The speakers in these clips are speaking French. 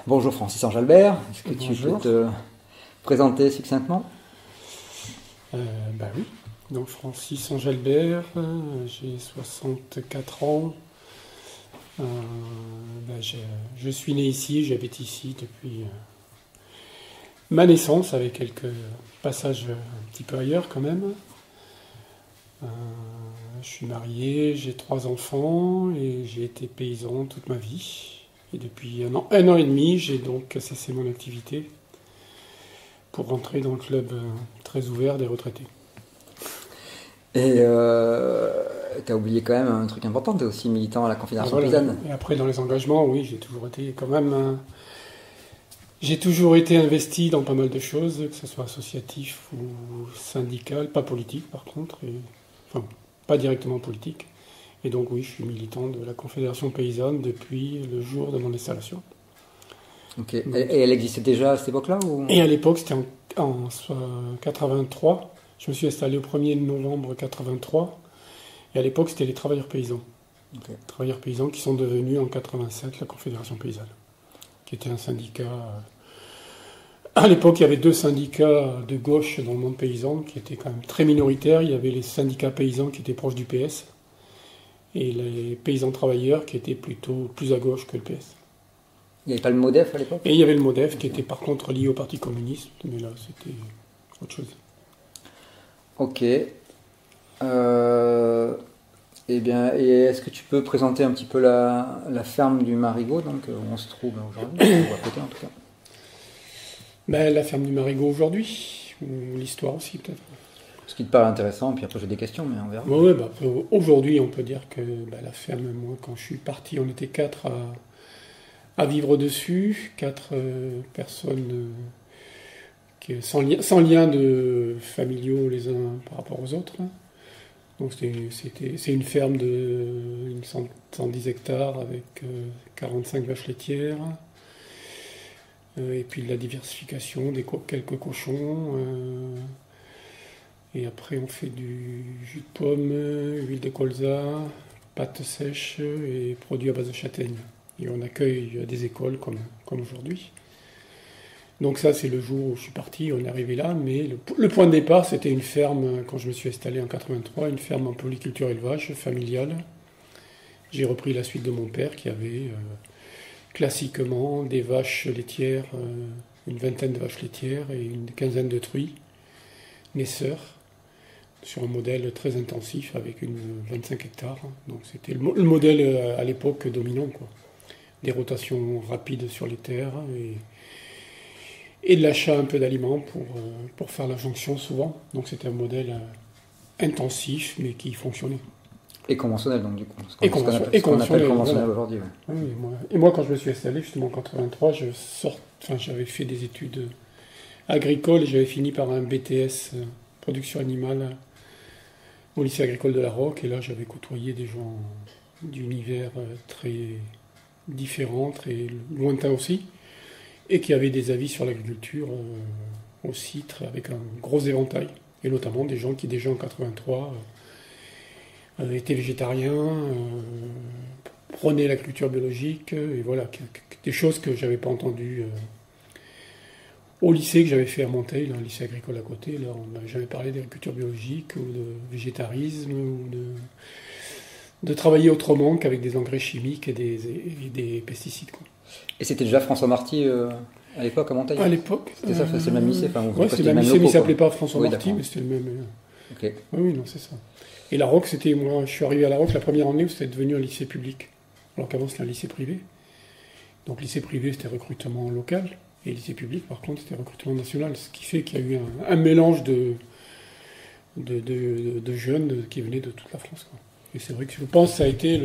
Bonjour Francis Ange-Albert, est-ce que tu Bonjour. peux te présenter succinctement? Oui. Donc Francis Ange-Albert, j'ai 64 ans. Je suis né ici, j'habite ici depuis ma naissance, avec quelques passages un petit peu ailleurs quand même. Je suis marié, j'ai 3 enfants et j'ai été paysan toute ma vie. Et depuis un an et demi, j'ai donc cessé mon activité pour rentrer dans le club très ouvert des retraités. Et t'as oublié quand même un truc important, t'es aussi militant à la Confédération Voilà. paysanne. Et après, dans les engagements, oui, j'ai toujours été quand même. J'ai toujours été investi dans pas mal de choses, que ce soit associatif ou syndical, pas politique par contre, enfin, pas directement politique. Et donc oui, je suis militant de la Confédération paysanne depuis le jour de mon installation. Ok. Et elle existait déjà à cette époque-là ou... Et à l'époque, c'était en 83. Je me suis installé au 1er novembre 83. Et à l'époque, c'était les travailleurs paysans. Ok. Travailleurs paysans qui sont devenus en 87 la Confédération paysanne, qui était un syndicat. À l'époque, il y avait 2 syndicats de gauche dans le monde paysan qui étaient quand même très minoritaires. Il y avait les syndicats paysans qui étaient proches du PS et les paysans travailleurs qui étaient plutôt plus à gauche que le PS. Il n'y avait pas le MODEF à l'époque? Et il y avait le MODEF qui était par contre lié au Parti communiste, mais là c'était autre chose. Ok. Eh bien, et est-ce que tu peux présenter un petit peu la ferme du Marigot, donc où on se trouve aujourd'hui, ou à côté en tout cas? La ferme du Marigot aujourd'hui, ou l'histoire aussi peut-être. Ce qui te paraît intéressant, puis après j'ai des questions, mais on verra. Aujourd'hui on peut dire que la ferme, moi quand je suis parti, on était 4 à vivre dessus, 4 personnes sans lien de familiaux les uns par rapport aux autres. Donc c'est une ferme de 110 hectares avec 45 vaches laitières, et puis de la diversification, quelques cochons, et après on fait du jus de pomme, huile de colza, pâte sèche et produits à base de châtaigne. Et on accueille des écoles comme aujourd'hui. Donc ça, c'est le jour où je suis parti, on est arrivé là, mais le point de départ, c'était une ferme, quand je me suis installé en 83, une ferme en polyculture élevage familiale. J'ai repris la suite de mon père qui avait classiquement des vaches laitières, une vingtaine de vaches laitières et une quinzaine de truies, naisseurs, sur un modèle très intensif avec 25 hectares. Donc c'était le modèle à l'époque dominant, quoi. Des rotations rapides sur les terres et de l'achat un peu d'aliments pour faire la jonction souvent. Donc c'était un modèle intensif mais qui fonctionnait. Et conventionnel donc du coup. Et conventionnel conventionnel aujourd'hui. Ouais. Oui, moi quand je me suis installé justement en 83, j'avais fait des études agricoles et j'avais fini par un BTS production animale au lycée agricole de La Roque. Et là j'avais côtoyé des gens d'univers très différents, très lointains aussi, et qui avaient des avis sur l'agriculture aussi, avec un gros éventail, et notamment des gens qui déjà en 83 étaient végétariens, prenaient l'agriculture biologique, et voilà, des choses que j'avais pas entendues au lycée que j'avais fait à Monteil, un lycée agricole à côté. Là, on m'a jamais parlé d'agriculture biologique ou de végétarisme ou de travailler autrement qu'avec des engrais chimiques et des pesticides, quoi. Et c'était déjà François Marty à l'époque à Monteil? À l'époque. C'était ça, c'est le même lycée. Oui, c'est le même lycée, mais il ne s'appelait pas François Marty, mais c'était le même. Ok. Oui, non, c'est ça. Et La Roque, moi, je suis arrivé à La Roque la première année où c'était devenu un lycée public, alors qu'avant c'était un lycée privé. Donc lycée privé, c'était recrutement local, et lycée public, par contre, c'était recrutement national, ce qui fait qu'il y a eu un mélange de jeunes qui venaient de toute la France, quoi. Et c'est vrai que je pense que ça a été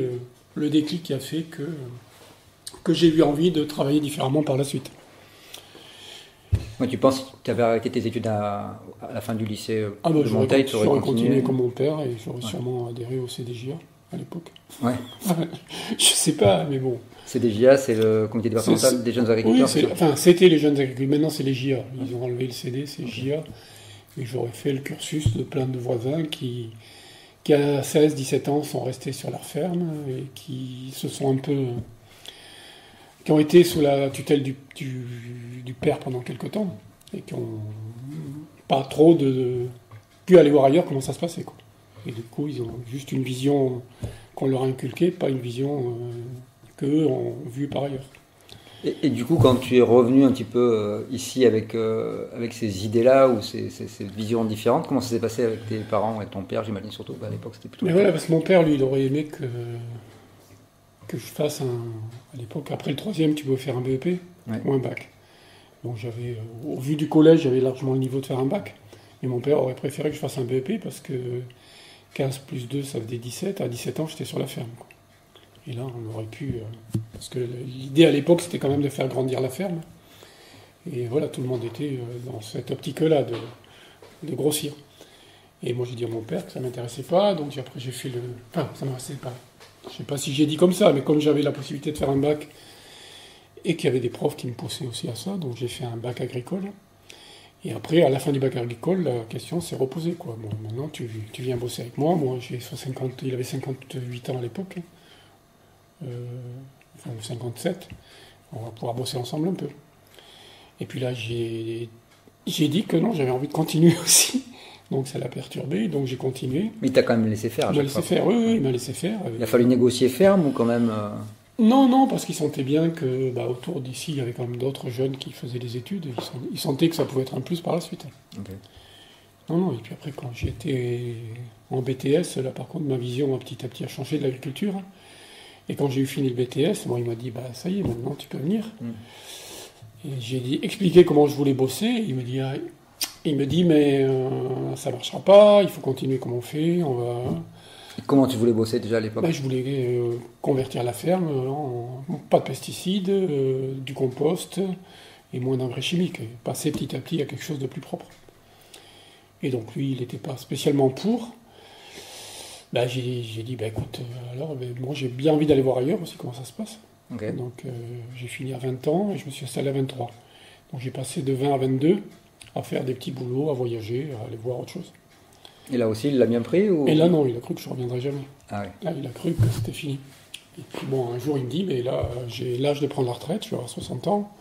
le déclic qui a fait que j'ai eu envie de travailler différemment par la suite. Ouais, tu penses que tu avais arrêté tes études à la fin du lycée de Monteil, tu aurais continué comme mon père et j'aurais sûrement adhéré au CDJA à l'époque. Ouais. Je sais pas, mais bon. CDJA, c'est le comité départemental des jeunes agriculteurs. Oui, c'était les jeunes agriculteurs. Maintenant, c'est les JA. Ils ont enlevé le CD, c'est JA. Et j'aurais fait le cursus de plein de voisins qui à 16, 17 ans sont restés sur leur ferme et qui qui ont été sous la tutelle du père pendant quelques temps, et qui n'ont pas trop pu aller voir ailleurs comment ça se passait, quoi. Et du coup, ils ont juste une vision qu'on leur a inculquée, pas une vision qu'eux ont vue par ailleurs. Et du coup, quand tu es revenu un petit peu ici avec ces idées-là ou ces visions différentes, comment ça s'est passé avec tes parents, avec ton père, j'imagine surtout, à l'époque c'était plutôt... Mais voilà, parce que mon père, lui, il aurait aimé que je fasse à l'époque, après le troisième, tu pouvais faire un BEP ou un bac. Donc j'avais, au vu du collège, j'avais largement le niveau de faire un bac. Et mon père aurait préféré que je fasse un BEP parce que 15 plus 2, ça faisait 17. À 17 ans, j'étais sur la ferme, quoi. Et là, on aurait pu... parce que l'idée à l'époque, c'était quand même de faire grandir la ferme. Et voilà, tout le monde était dans cette optique-là de grossir. Et moi, j'ai dit à mon père que ça ne m'intéressait pas. Donc après, j'ai fait le... Enfin, ça ne m'intéressait pas. Je ne sais pas si j'ai dit comme ça, mais comme j'avais la possibilité de faire un bac et qu'il y avait des profs qui me poussaient aussi à ça, donc j'ai fait un bac agricole. Et après, à la fin du bac agricole, la question s'est reposée, quoi. Bon, maintenant, tu viens bosser avec moi. Moi, il avait 58 ans à l'époque. Enfin 57, on va pouvoir bosser ensemble un peu. Et puis là, j'ai dit que non, j'avais envie de continuer aussi. Donc ça l'a perturbé, donc j'ai continué. Mais il t'a quand même laissé faire. Il m'a laissé faire, oui, il m'a laissé faire. Il a fallu négocier ferme ou quand même... Non, parce qu'ils sentaient bien que autour d'ici, il y avait quand même d'autres jeunes qui faisaient des études. Et ils sentaient que ça pouvait être un plus par la suite. Okay. Non, et puis après, quand j'étais en BTS, là par contre, ma vision petit à petit a changé de l'agriculture. Et quand j'ai eu fini le BTS, moi, il m'a dit, ça y est, maintenant, tu peux venir. Et j'ai expliqué comment je voulais bosser. Il me dit, mais ça ne marchera pas, il faut continuer comme on fait. Comment tu voulais bosser déjà à l'époque? Je voulais convertir la ferme pas de pesticides, du compost et moins d'engrais chimiques. Et passer petit à petit à quelque chose de plus propre. Et donc, lui, il n'était pas spécialement pour. J'ai dit, écoute, moi j'ai bien envie d'aller voir ailleurs aussi comment ça se passe. Okay. Donc j'ai fini à 20 ans et je me suis installé à 23. Donc j'ai passé de 20 à 22 à faire des petits boulots, à voyager, à aller voir autre chose. Et là aussi, il l'a bien pris ou... Et là non, il a cru que je ne reviendrais jamais. Ah oui. Là, il a cru que c'était fini. Et puis bon, un jour il me dit, mais là j'ai l'âge de prendre la retraite, je vais avoir 60 ans.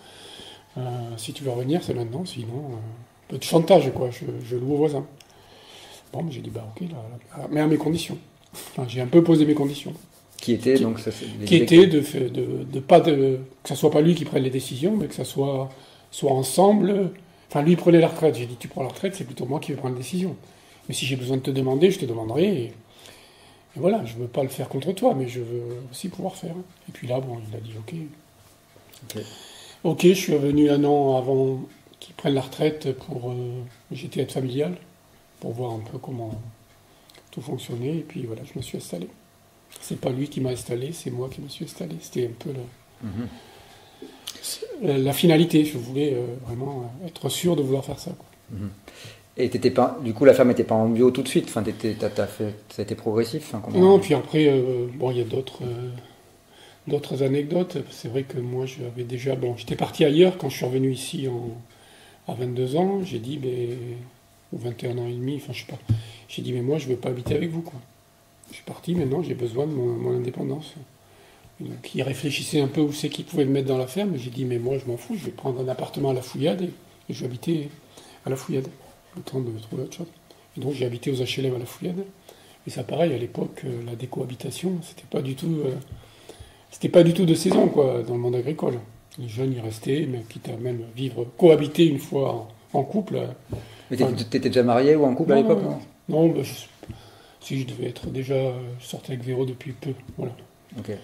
Si tu veux revenir, c'est maintenant, sinon, un peu de chantage, quoi, je loue au voisin. Bon, j'ai dit, ok, là, mais à mes conditions. Enfin, j'ai un peu posé mes conditions. Qui étaient donc ça, que ça soit pas lui qui prenne les décisions, mais que ça soit ensemble. Enfin, lui prenait la retraite. J'ai dit, tu prends la retraite, c'est plutôt moi qui vais prendre la décision. Mais si j'ai besoin de te demander, je te demanderai. Et voilà, je veux pas le faire contre toi, mais je veux aussi pouvoir faire. Et puis là, il a dit, ok, je suis revenu un an avant qu'il prenne la retraite pour j'étais aide familiale, pour voir un peu comment tout fonctionnait, et puis voilà, je me suis installé. C'est pas lui qui m'a installé, c'est moi qui me suis installé. C'était un peu la finalité. Je voulais vraiment être sûr de vouloir faire ça, quoi. Et du coup, la ferme n'était pas en bio tout de suite. Enfin, ça a été progressif. Non, puis après, il y a d'autres anecdotes. C'est vrai que moi, j'avais déjà... j'étais parti ailleurs quand je suis revenu ici à 22 ans. J'ai dit, ou 21 ans et demi, enfin, je sais pas. J'ai dit, mais moi, je ne veux pas habiter avec vous, quoi. Je suis parti, maintenant, j'ai besoin de mon indépendance. Et donc, il réfléchissait un peu où c'est qu'il pouvait me mettre dans la ferme. J'ai dit, mais moi, je m'en fous, je vais prendre un appartement à la Fouillade et je vais habiter à la Fouillade. Le temps de trouver autre chose. Et donc, j'ai habité aux HLM à la Fouillade. Et ça, pareil, à l'époque, la décohabitation, c'était pas du tout de saison, quoi, dans le monde agricole. Les jeunes y restaient, mais quitte à même cohabiter une fois en couple. Mais t'étais déjà marié ou en couple à l'époque? Non, si je devais être déjà... Je sortais avec Véro depuis peu, voilà. Okay.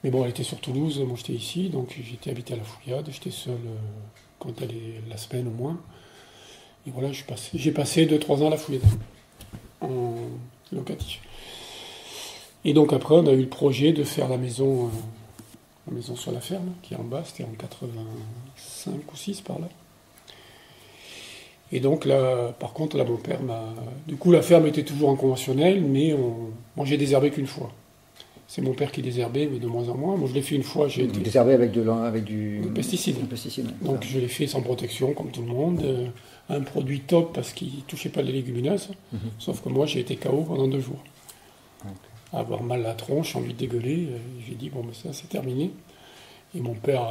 Mais bon, elle était sur Toulouse, moi j'étais ici, donc j'étais habité à la Fouillade, j'étais seul quand elle est la semaine au moins. Et voilà, j'ai passé 2-3 ans à la Fouillade, en locatif. Et donc après, on a eu le projet de faire la maison sur la ferme, qui est en bas, c'était en 85 ou 6 par là. Et donc là, par contre, là, mon père m'a... Du coup, la ferme était toujours en conventionnel, mais moi, j'ai désherbé qu'une fois. C'est mon père qui désherbait, mais de moins en moins. Moi, je l'ai fait une fois. Vous désherbez avec du pesticide. Donc, je l'ai fait sans protection, comme tout le monde. Un produit top, parce qu'il ne touchait pas les légumineuses. Sauf que moi, j'ai été KO pendant 2 jours. Avoir mal à la tronche, envie de dégueuler. J'ai dit, ça, c'est terminé. Et mon père,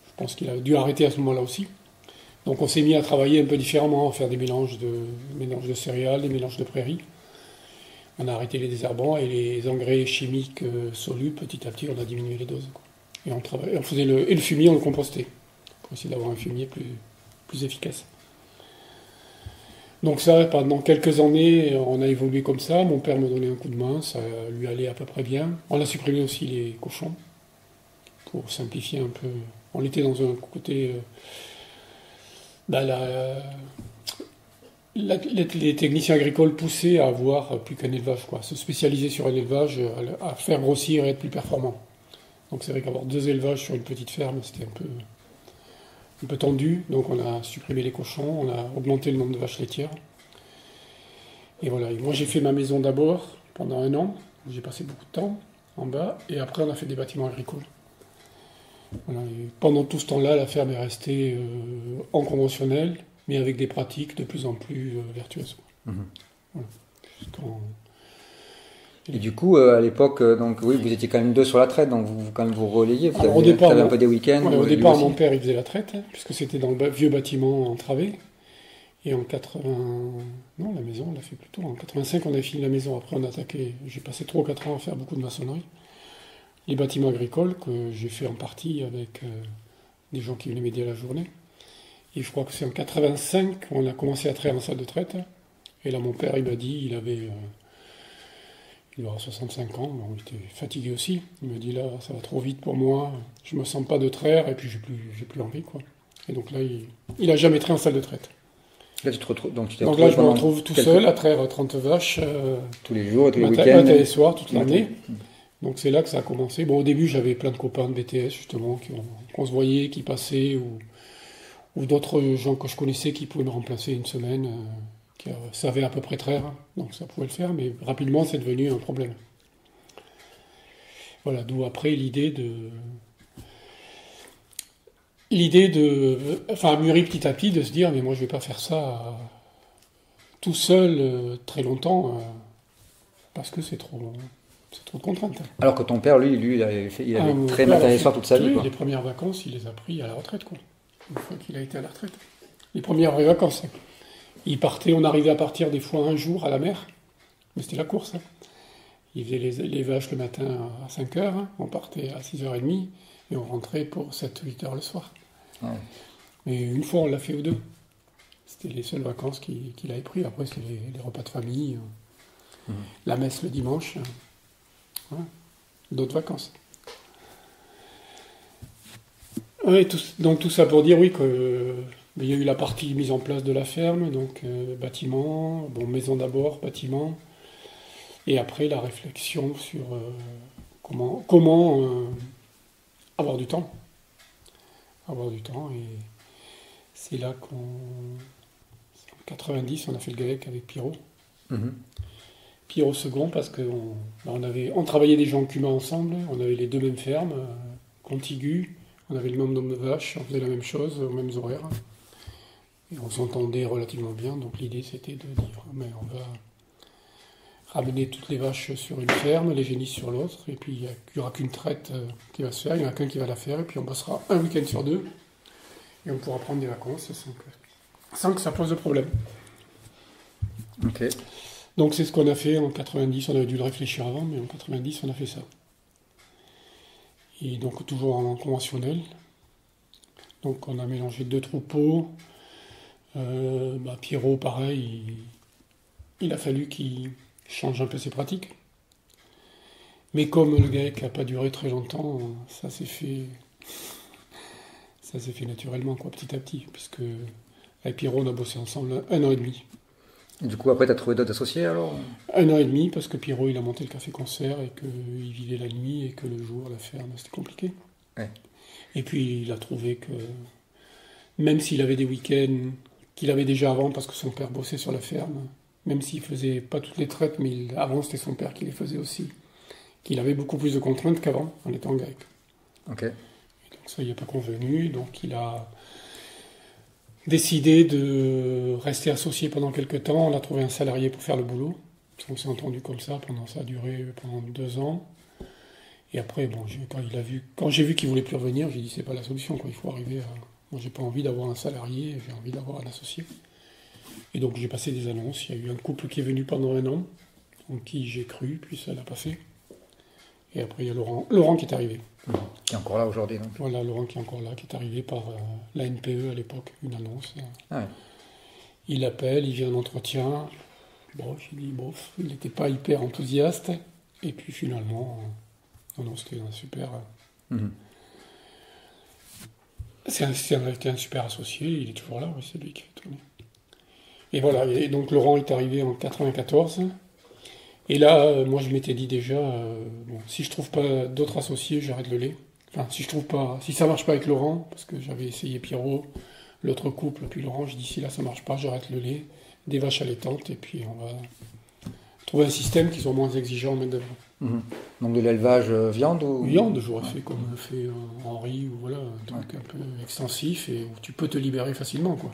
je pense qu'il a dû arrêter à ce moment-là aussi. Donc on s'est mis à travailler un peu différemment, à faire des mélanges de céréales, des mélanges de prairies. On a arrêté les désherbants et les engrais chimiques solubles, petit à petit, on a diminué les doses, quoi. Et on faisait le fumier, on le compostait, pour essayer d'avoir un fumier plus efficace. Donc ça, pendant quelques années, on a évolué comme ça. Mon père me donnait un coup de main, ça lui allait à peu près bien. On a supprimé aussi les cochons, pour simplifier un peu. On était dans un côté... les techniciens agricoles poussaient à avoir plus qu'un élevage, quoi, se spécialiser sur un élevage, à faire grossir et être plus performant. Donc c'est vrai qu'avoir 2 élevages sur une petite ferme, c'était un peu tendu. Donc on a supprimé les cochons, on a augmenté le nombre de vaches laitières. Et voilà, et moi j'ai fait ma maison d'abord pendant 1 an, où j'ai passé beaucoup de temps en bas, et après on a fait des bâtiments agricoles. Voilà, et pendant tout ce temps-là, la ferme est restée en conventionnel, mais avec des pratiques de plus en plus vertueuses. Voilà. Et du coup, à l'époque, donc oui, vous étiez quand même 2 sur la traite, donc quand même vous relayez, vous au départ, avez un peu des week-ends. Au départ, mon père il faisait la traite, puisque c'était dans le vieux bâtiment entravé. Et en 80... Non, la maison, on l'a fait plus tôt. En 85, on a fini la maison. Après, on a attaqué. J'ai passé 3 ou 4 ans à faire beaucoup de maçonnerie. Les bâtiments agricoles, que j'ai fait en partie avec des gens qui venaient m'aider à la journée. Et je crois que c'est en 85 qu'on a commencé à traire en salle de traite. Et là, mon père, il m'a dit, il avait... il aura 65 ans, il était fatigué aussi. Il m'a dit, là, ça va trop vite pour moi. Je me sens pas de traire, et puis j'ai plus envie, quoi. Et donc là, il a jamais traité en salle de traite. Là, tu te retrouves, donc là, je me retrouve tout seul à traire 30 vaches. Tous les jours, tous les week-ends. Matin et soir, toute l'année. Donc c'est là que ça a commencé. Bon, au début, j'avais plein de copains de BTS, justement, qu'on se voyait, qui passaient, ou d'autres gens que je connaissais qui pouvaient me remplacer une semaine, qui savaient à peu près traire. Donc ça pouvait le faire, mais rapidement, c'est devenu un problème. Voilà, d'où après l'idée enfin, mûri petit à petit, de se dire, mais moi je vais pas faire ça tout seul très longtemps, parce que c'est trop de contraintes. Alors que ton père, lui, il avait très matin et soir toute sa vie, quoi. Les premières vacances, il les a pris à la retraite, quoi. Une fois qu'il a été à la retraite. Les premières vraies vacances. Il partait, on arrivait à partir des fois un jour à la mer, mais c'était la course. Il faisait les vaches le matin à 5h, on partait à 6h30, et on rentrait pour 7-8 heures le soir. Ouais. Mais une fois, on l'a fait ou 2. C'était les seules vacances qu'il avait pris. Après, c'est les repas de famille, la messe le dimanche. Voilà. D'autres vacances. Ouais, donc tout ça pour dire, oui, qu'il y a eu la partie mise en place de la ferme, donc bâtiment, maison d'abord, bâtiment, et après la réflexion sur comment avoir du temps. Et c'est là en 90, on a fait le GAEC avec Pierrot. Pierrot second, parce on travaillait déjà en Cumin ensemble, on avait les 2 mêmes fermes, contiguës, on avait le même nombre de vaches, on faisait la même chose, aux mêmes horaires. Et on s'entendait relativement bien, donc l'idée c'était de dire, mais on va ramener toutes les vaches sur une ferme, les génisses sur l'autre, et puis il n'y aura qu'une traite qui va se faire, il n'y en a qu'un qui va la faire, et puis on bossera un week-end sur 2, et on pourra prendre des vacances sans que ça pose de problème. Ok. Donc c'est ce qu'on a fait en 90, on avait dû le réfléchir avant, mais en 90 on a fait ça. Et donc toujours en conventionnel. Donc on a mélangé 2 troupeaux. Pierrot, pareil, il a fallu qu'il change un peu ses pratiques. Mais comme le GAEC n'a pas duré très longtemps, ça s'est fait naturellement, quoi, petit à petit, puisque avec Pierrot on a bossé ensemble 1 an et demi. Du coup, après, tu as trouvé d'autres associés, alors? 1 an et demi, parce que Pierrot, il a monté le café-concert, et qu'il vivait la nuit, et que le jour, la ferme, c'était compliqué. Ouais. Et puis, il a trouvé que, même s'il avait des week-ends qu'il avait déjà avant, parce que son père bossait sur la ferme, même s'il faisait pas toutes les traites, mais avant, c'était son père qui les faisait aussi, qu'il avait beaucoup plus de contraintes qu'avant, en étant GAEC. Ok. Et donc ça, il n'y a pas convenu, donc il a décidé de rester associé pendant quelques temps. On a trouvé un salarié pour faire le boulot. On s'est entendu comme ça, ça a duré pendant 2 ans. Et après, bon, quand j'ai vu qu'il voulait plus revenir, j'ai dit c'est pas la solution, quoi. Il faut arriver à. Moi, j'ai pas envie d'avoir un salarié, j'ai envie d'avoir un associé. Et donc j'ai passé des annonces. Il y a eu un couple qui est venu pendant 1 an, en qui j'ai cru, puis ça l'a pas fait. Et après, il y a Laurent qui est arrivé. Qui est encore là aujourd'hui, donc. Voilà, Laurent qui est encore là, qui est arrivé par la NPE à l'époque, une annonce. Ah ouais. Il appelle, il vient en entretien. Bon, j'ai dit, bof, il n'était pas hyper enthousiaste. Et puis finalement, non, c'était un super. C'était un super associé, il est toujours là, oui, c'est lui qui fait tourner. Et voilà, et donc Laurent est arrivé en 94. Et là, moi je m'étais dit déjà, bon, si je trouve pas d'autres associés, j'arrête le lait. Enfin, si ça marche pas avec Laurent, parce que j'avais essayé Pierrot, l'autre couple, puis Laurent, je dis si là ça marche pas, j'arrête le lait, des vaches allaitantes, et puis on va trouver un système qui soit moins exigeant maintenant. Donc de l'élevage viande ou... Viande, j'aurais fait comme fait Henri, ou voilà, un truc un peu extensif, et où tu peux te libérer facilement, quoi.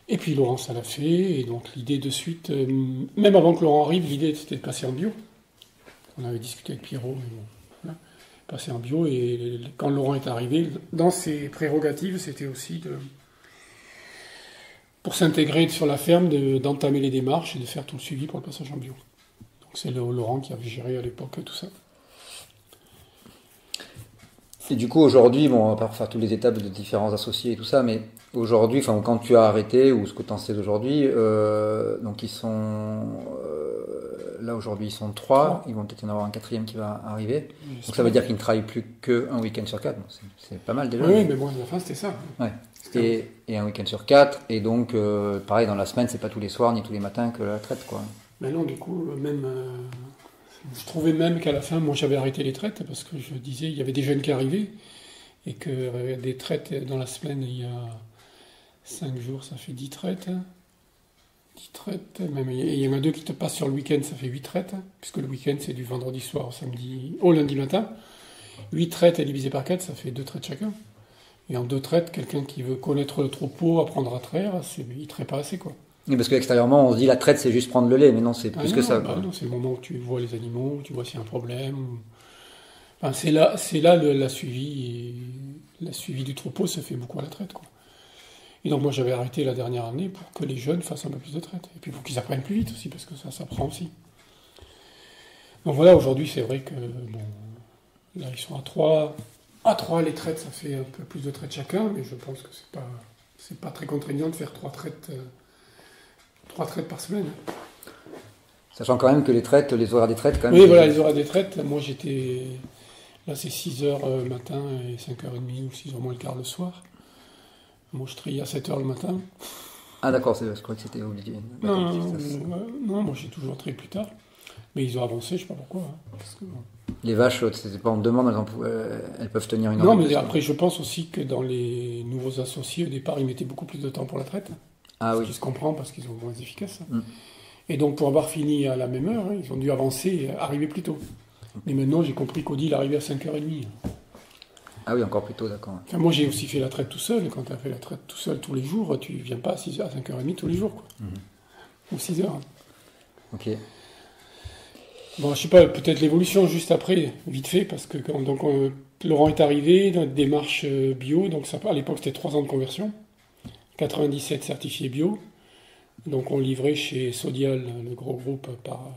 Et puis Laurent, ça l'a fait, et donc l'idée de suite, même avant que Laurent arrive, l'idée c'était de passer en bio. On avait discuté avec Pierrot, et bon, voilà, passer en bio, et quand Laurent est arrivé, dans ses prérogatives, c'était aussi pour s'intégrer sur la ferme, d'entamer les démarches et de faire tout le suivi pour le passage en bio. Donc c'est Laurent qui avait géré à l'époque tout ça. Et du coup, aujourd'hui, bon, on va pas refaire toutes les étapes de différents associés et tout ça, mais aujourd'hui, enfin, quand tu as arrêté, ou ce que tu en sais d'aujourd'hui, donc ils sont... là, aujourd'hui, ils sont 3, ils vont peut-être y en avoir un 4e qui va arriver. Donc ça veut dire qu'ils ne travaillent plus qu'un week-end sur 4, donc c'est pas mal déjà. Oui, mais bon, à la fin, c'était ça. Ouais. Et un week-end sur 4, et donc, pareil, dans la semaine, c'est pas tous les soirs ni tous les matins que la traite, quoi. Mais non, du coup, même... je trouvais même qu'à la fin, moi j'avais arrêté les traites parce que je disais, il y avait des jeunes qui arrivaient et que des traites dans la semaine, il y a 5 jours, ça fait 10 traites. 10 traites, même, et il y en a 2 qui te passent sur le week-end, ça fait 8 traites, puisque le week-end c'est du vendredi soir au lundi matin. 8 traites divisé par 4, ça fait 2 traites chacun. Et en 2 traites, quelqu'un qui veut connaître le troupeau, apprendre à traire, il ne traite pas assez, quoi. Oui, parce qu'extérieurement, on se dit la traite, c'est juste prendre le lait, mais non, c'est plus que ça. Non, c'est le moment où tu vois les animaux, où tu vois s'il y a un problème. Enfin, c'est là la suivi du troupeau se fait beaucoup à la traite, quoi. Et donc moi j'avais arrêté la dernière année pour que les jeunes fassent un peu plus de traite. Et puis pour qu'ils apprennent plus vite aussi, parce que ça prend aussi. Donc voilà, aujourd'hui c'est vrai que bon, là ils sont à 3. À 3 les traites, ça fait un peu plus de traites chacun, mais je pense que c'est pas très contraignant de faire 3 traites par semaine. Sachant quand même que les horaires des traites, quand même. Oui, voilà, les horaires des traites. Moi, là, c'est 6h matin et 5h30 ou 6h moins le quart le soir. Moi, je trie à 7h le matin. Ah, d'accord, je crois que c'était obligé. Non, moi, j'ai toujours trié plus tard. Mais ils ont avancé, je sais pas pourquoi. Parce que, bon. Les vaches, c'était pas en demande, elles peuvent tenir une heure. Non, mais après, je pense aussi que dans les nouveaux associés, au départ, ils mettaient beaucoup plus de temps pour la traite. Ah oui. Ce qui se comprend parce qu'ils sont moins efficaces. Et donc, pour avoir fini à la même heure, ils ont dû avancer et arriver plus tôt. Mais maintenant, j'ai compris qu'Audi, il arrivait à 5h30. Ah oui, encore plus tôt, d'accord. Enfin, moi, j'ai aussi fait la traite tout seul. Et quand tu as fait la traite tout seul tous les jours, tu viens pas à 6h, à 5h30 tous les jours, quoi. Ou 6h. Ok. Bon, je sais pas, peut-être l'évolution juste après, vite fait, parce que quand Laurent est arrivé, dans une démarche bio, donc ça, à l'époque, c'était 3 ans de conversion. 97 certifiés bio. Donc on livrait chez Sodial, le gros groupe, par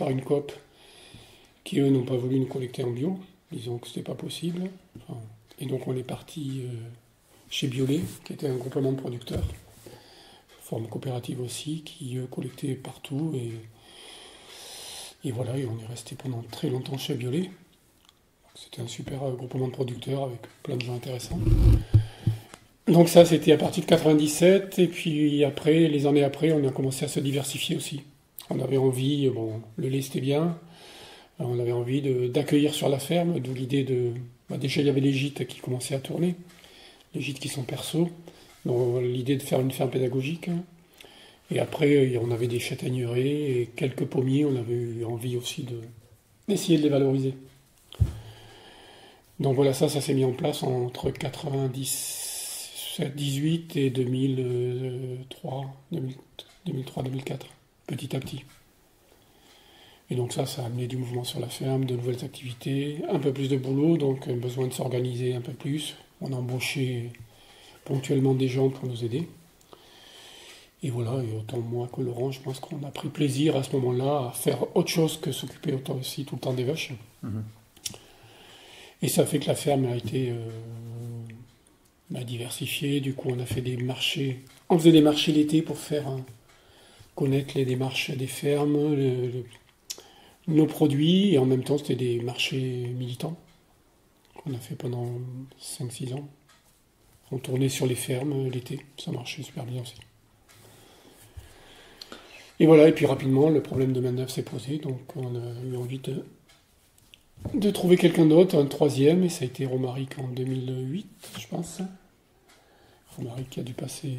une coop, qui eux n'ont pas voulu nous collecter en bio, disons que c'était pas possible. Enfin, et donc on est parti chez Biolay, qui était un groupement de producteurs, forme coopérative aussi, qui collectait partout. Et voilà, et on est resté pendant très longtemps chez Biolay. C'était un super groupement de producteurs avec plein de gens intéressants. Donc ça, c'était à partir de 97, et puis après, les années après, on a commencé à se diversifier aussi. On avait envie, bon, le lait c'était bien, on avait envie d'accueillir sur la ferme, d'où l'idée de... déjà, il y avait les gîtes qui commençaient à tourner, les gîtes qui sont perso, donc l'idée de faire une ferme pédagogique. Et après, on avait des châtaigneraies et quelques pommiers, on avait eu envie aussi d'essayer de les valoriser. Donc voilà, ça s'est mis en place entre 98 et 2003, 2004, petit à petit. Et donc ça a amené du mouvement sur la ferme, de nouvelles activités, un peu plus de boulot, donc besoin de s'organiser un peu plus. On a embauché ponctuellement des gens pour nous aider. Et voilà, et autant moi que Laurent, je pense qu'on a pris plaisir à ce moment-là à faire autre chose que s'occuper autant aussi tout le temps des vaches. Et ça fait que la ferme a été diversifiée. Du coup, on a fait des marchés. On faisait des marchés l'été pour faire connaître les démarches des fermes, nos produits, et en même temps, c'était des marchés militants qu'on a fait pendant 5-6 ans. On tournait sur les fermes l'été, ça marchait super bien aussi. Et voilà, et puis rapidement, le problème de main-d'œuvre s'est posé, donc on a eu envie de trouver quelqu'un d'autre, un troisième, et ça a été Romaric en 2008, je pense. Romaric qui a dû passer,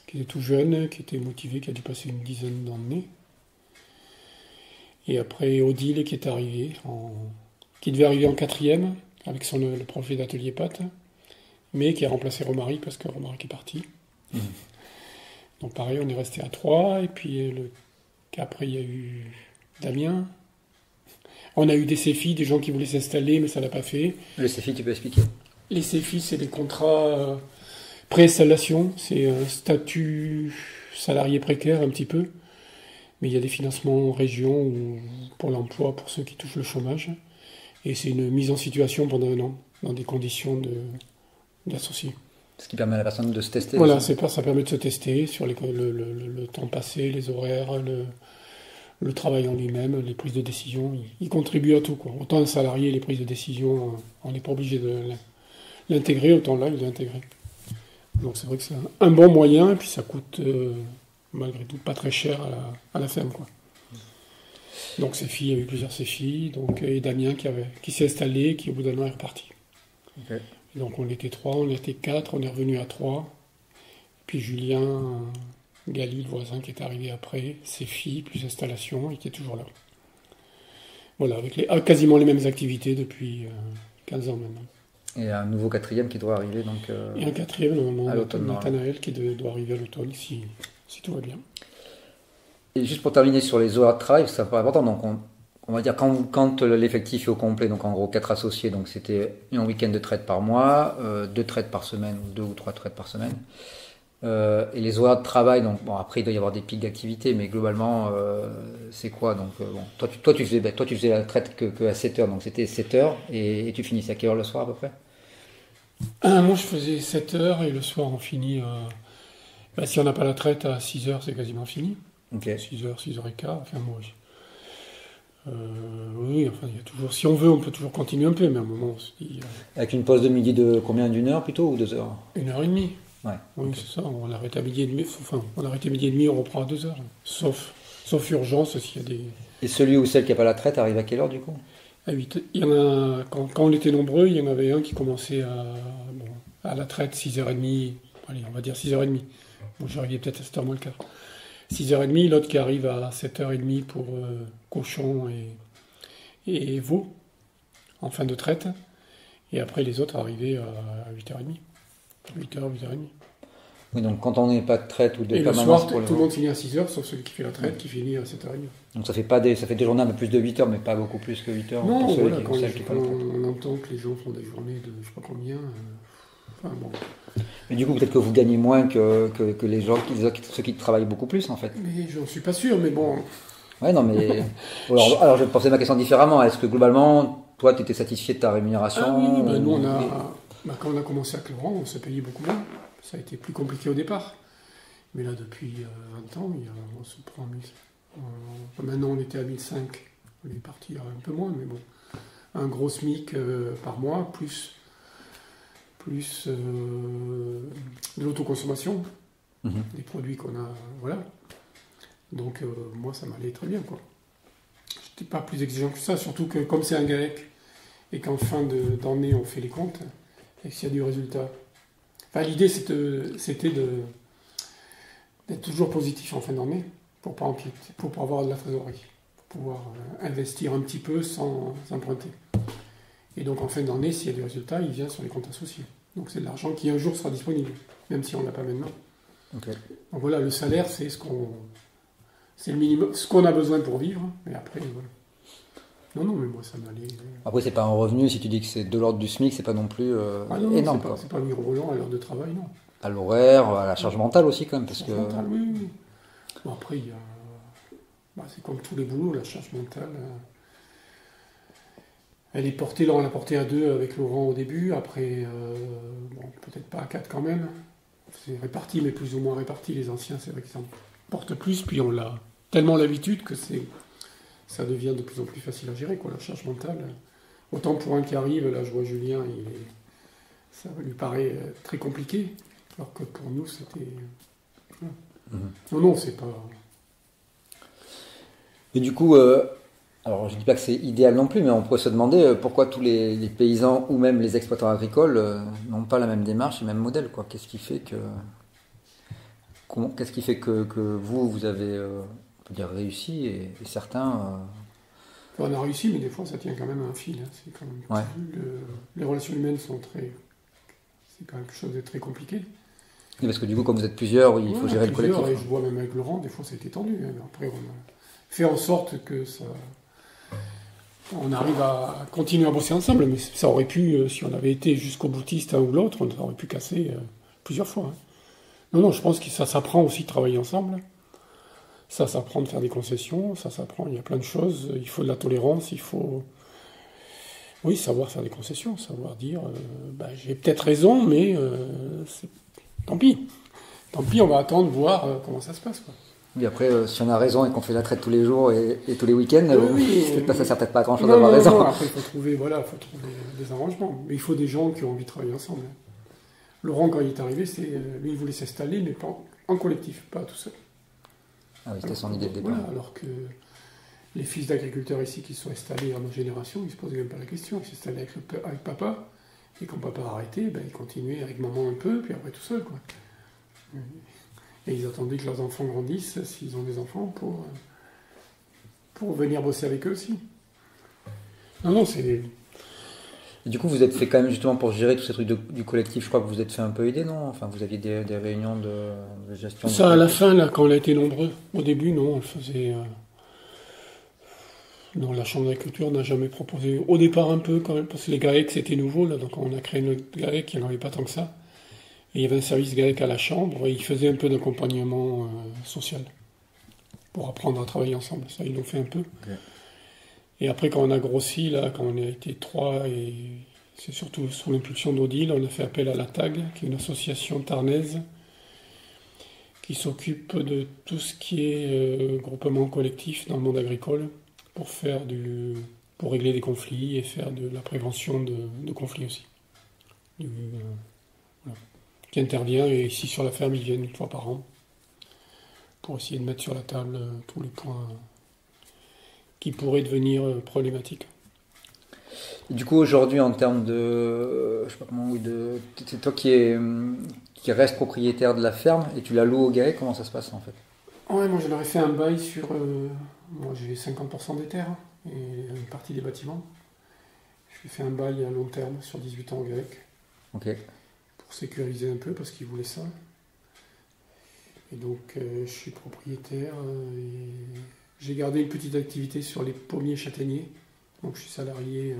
qui était tout jeune, qui était motivé, qui a dû passer une dizaine d'années. Et après Odile qui est arrivé, qui devait arriver en quatrième, avec le projet d'atelier pâte, mais qui a remplacé Romaric parce que Romaric est parti. Donc pareil, on est resté à 3, et puis après il y a eu Damien. On a eu des CEFI, des gens qui voulaient s'installer, mais ça l'a pas fait. Le CEFI, tu peux expliquer? Les CEFI, c'est des contrats pré-installation, c'est un statut salarié précaire un petit peu, mais il y a des financements en région ou pour l'emploi pour ceux qui touchent le chômage, et c'est une mise en situation pendant 1 an, dans des conditions d'associés. Ce qui permet à la personne de se tester. Voilà, ça permet de se tester sur le temps passé, les horaires, le travail en lui-même, les prises de décision. Il contribue à tout, quoi. Autant un salarié, les prises de décision, on n'est pas obligé de l'intégrer, autant là, il est intégré. Donc c'est vrai que c'est un bon moyen, et puis ça coûte, malgré tout, pas très cher à la ferme, quoi. Donc CEFI, il y a eu plusieurs CEFI, et Damien qui s'est installé, qui au bout d'un an est reparti. Okay. Donc on était 3, on était 4, on est revenu à 3. Puis Julien Gali, le voisin, qui est arrivé après, ses filles, plus installation, et qui est toujours là. Voilà, avec quasiment les mêmes activités depuis 15 ans maintenant. Et un nouveau quatrième qui doit arriver donc. Et un quatrième, normalement, à l'automne, Nathanaël, qui doit arriver à l'automne, si tout va bien. Et juste pour terminer sur les horaires de travail, c'est pas important. Donc on va dire quand l'effectif est au complet, donc en gros 4 associés, donc c'était un week-end de traite par mois, 2 traites par semaine, ou 2 ou 3 traites par semaine. Et les horaires de travail, donc bon, après il doit y avoir des pics d'activité, mais globalement c'est quoi? Donc bon, toi tu faisais la traite que à 7h, donc c'était 7h, et tu finissais à quelle heure le soir à peu près? Moi je faisais 7h, et le soir on finit si on n'a pas la traite à 6h, c'est quasiment fini. Okay. 6h, 6h15, enfin moi oui, enfin il y a toujours, si on veut on peut toujours continuer un peu, mais à un moment on se dit... Avec une pause de midi de combien? D'une heure plutôt, ou 2 heures? 1h30. Ouais, oui, okay. C'est ça, on arrête à midi et demi, on reprend à 2h, sauf urgence s'il y a des... Et celui ou celle qui n'a pas la traite arrive à quelle heure du coup? À 8. Il y en a, quand on était nombreux, il y en avait un qui commençait à la traite 6h30, allez, on va dire 6h30. Bon, j'arrivais peut-être à 7h moins le quart. 6h30, l'autre qui arrive à 7h30 pour cochon et veau, en fin de traite. Et après, les autres arrivaient à 8h30. 8h, 8h30. Oui, donc quand on n'est pas de traite ou de et permanence... le soir, tout le monde finit à 6h, sauf celui qui fait la traite, qui finit à 7h30. Donc ça fait des journées un peu plus de 8 heures, mais pas beaucoup plus que 8 heures. Non, pour voilà, qui, quand on entend que les gens font des journées de je sais pas combien... enfin bon... Mais du coup, peut-être que vous gagnez moins que les gens, ceux qui travaillent beaucoup plus, en fait. Mais j'en suis pas sûr, mais bon... Ouais, non, mais... alors, je vais poser ma question différemment. Est-ce que, globalement, toi, tu étais satisfait de ta rémunération? Ah oui, ben nous, quand on a commencé avec Laurent, on s'est payé beaucoup moins. Ça a été plus compliqué au départ. Mais là, depuis 20 ans, on se prend... maintenant, on était à 1005. On est parti un peu moins, mais bon. Un gros SMIC par mois, plus de l'autoconsommation, des produits qu'on a, voilà. Donc moi ça m'allait très bien, quoi. J'étais pas plus exigeant que ça, surtout que comme c'est un GAEC et qu'en fin d'année on fait les comptes et s'il y a du résultat. Enfin l'idée c'était d'être toujours positif en fin d'année pour pas empiéter, pour avoir de la trésorerie, pour pouvoir investir un petit peu sans emprunter. Et donc en fin d'année, s'il y a du résultat, il vient sur les comptes associés. Donc c'est de l'argent qui un jour sera disponible, même si on ne l'a pas maintenant. Okay. Donc voilà, le salaire, c'est le minimum, ce qu'on a besoin pour vivre, mais après, voilà. Non, non, mais moi ça m'allait. Après, c'est pas un revenu, si tu dis que c'est de l'ordre du SMIC, c'est pas non plus Ah non, énorme. c'est pas mirobolant à l'heure de travail, non. À l'horaire, à la charge mentale aussi, quand même. Parce Charge que... mentale, oui, oui. Bon, après, il y a. C'est comme tous les boulots, la charge mentale. Elle est portée, là on l'a portée à 2 avec Laurent au début, après, peut-être pas à 4 quand même. C'est réparti, mais plus ou moins réparti. Les anciens, c'est vrai qu'ils en portent plus, puis on a tellement l'habitude que ça devient de plus en plus facile à gérer, quoi, la charge mentale. Autant pour un qui arrive, là je vois Julien, ça lui paraît très compliqué, alors que pour nous c'était... Non, non, c'est pas... Et du coup, alors je dis pas que c'est idéal non plus, mais on pourrait se demander pourquoi tous les paysans ou même les exploitants agricoles n'ont pas la même démarche et le même modèle, quoi. Qu'est-ce qui fait que vous avez on peut dire réussi et certains On a réussi, mais des fois ça tient quand même à un fil. Hein. C'est quand même les relations humaines sont très... C'est quand même quelque chose de très compliqué. Oui, parce que du coup, comme vous êtes plusieurs, il faut gérer le collectif. Et je vois même avec Laurent, des fois ça a été tendu. Hein. Après, on a fait en sorte que ça... On arrive à continuer à bosser ensemble, mais ça aurait pu, si on avait été jusqu'au boutiste un ou l'autre, on aurait pu casser plusieurs fois. Hein. Non, je pense que ça s'apprend aussi de travailler ensemble. Ça s'apprend de faire des concessions, ça s'apprend, il y a plein de choses. Il faut de la tolérance, il faut... Oui, savoir faire des concessions, savoir dire, j'ai peut-être raison, mais tant pis. Tant pis, on va attendre, voir comment ça se passe, quoi. Oui, après, si on a raison et qu'on fait la traite tous les jours et tous les week-ends, ça sert peut-être pas à grand-chose d'avoir raison. Non, après, il faut trouver des arrangements. Mais il faut des gens qui ont envie de travailler ensemble. Laurent, quand il est arrivé, lui, il voulait s'installer, mais pas en collectif, pas tout seul. Ah oui, c'était son idée de départ. Voilà, alors que les fils d'agriculteurs ici qui sont installés en notre génération, ils ne se posaient même pas la question. Ils s'installaient avec papa, et quand papa a arrêté, ils continuaient avec maman un peu, puis après tout seul, quoi. Et ils attendaient que leurs enfants grandissent, s'ils ont des enfants, pour venir bosser avec eux aussi. Non, c'est... Et du coup, vous êtes fait quand même, justement, pour gérer tous ces trucs du collectif, je crois que vous êtes fait un peu aider, non? Enfin, vous aviez des réunions de gestion. Ça, à la fin, là, quand on a été nombreux. Au début, non, on le faisait... Non, la Chambre d'agriculture n'a jamais proposé. Au départ, un peu, quand même, parce que les GAEC, c'était nouveau, là, donc on a créé notre GAEC, il n'y en avait pas tant que ça. Et il y avait un service GAEC à la Chambre, et ils faisaient un peu d'accompagnement social, pour apprendre à travailler ensemble. Ça, ils l'ont fait un peu. Okay. Et après, quand on a grossi, là, quand on a été 3, et c'est surtout sous l'impulsion d'Odile, on a fait appel à la TAG, qui est une association tarnaise, qui s'occupe de tout ce qui est groupement collectif dans le monde agricole, pour régler des conflits et faire de la prévention de conflits aussi. Voilà. Qui intervient, et ici sur la ferme, ils viennent 1 fois par an, pour essayer de mettre sur la table tous les points qui pourraient devenir problématiques. Et du coup, aujourd'hui, en termes je sais pas comment, c'est toi qui reste propriétaire de la ferme et tu la loues au GAEC, comment ça se passe en fait? Ouais, moi je leur ai fait un bail sur... moi j'ai 50% des terres et une partie des bâtiments. J'ai fait un bail à long terme sur 18 ans au GAEC. Ok. Pour sécuriser un peu parce qu'ils voulaient ça. Et donc je suis propriétaire et j'ai gardé une petite activité sur les pommiers châtaigniers. Donc je suis salarié.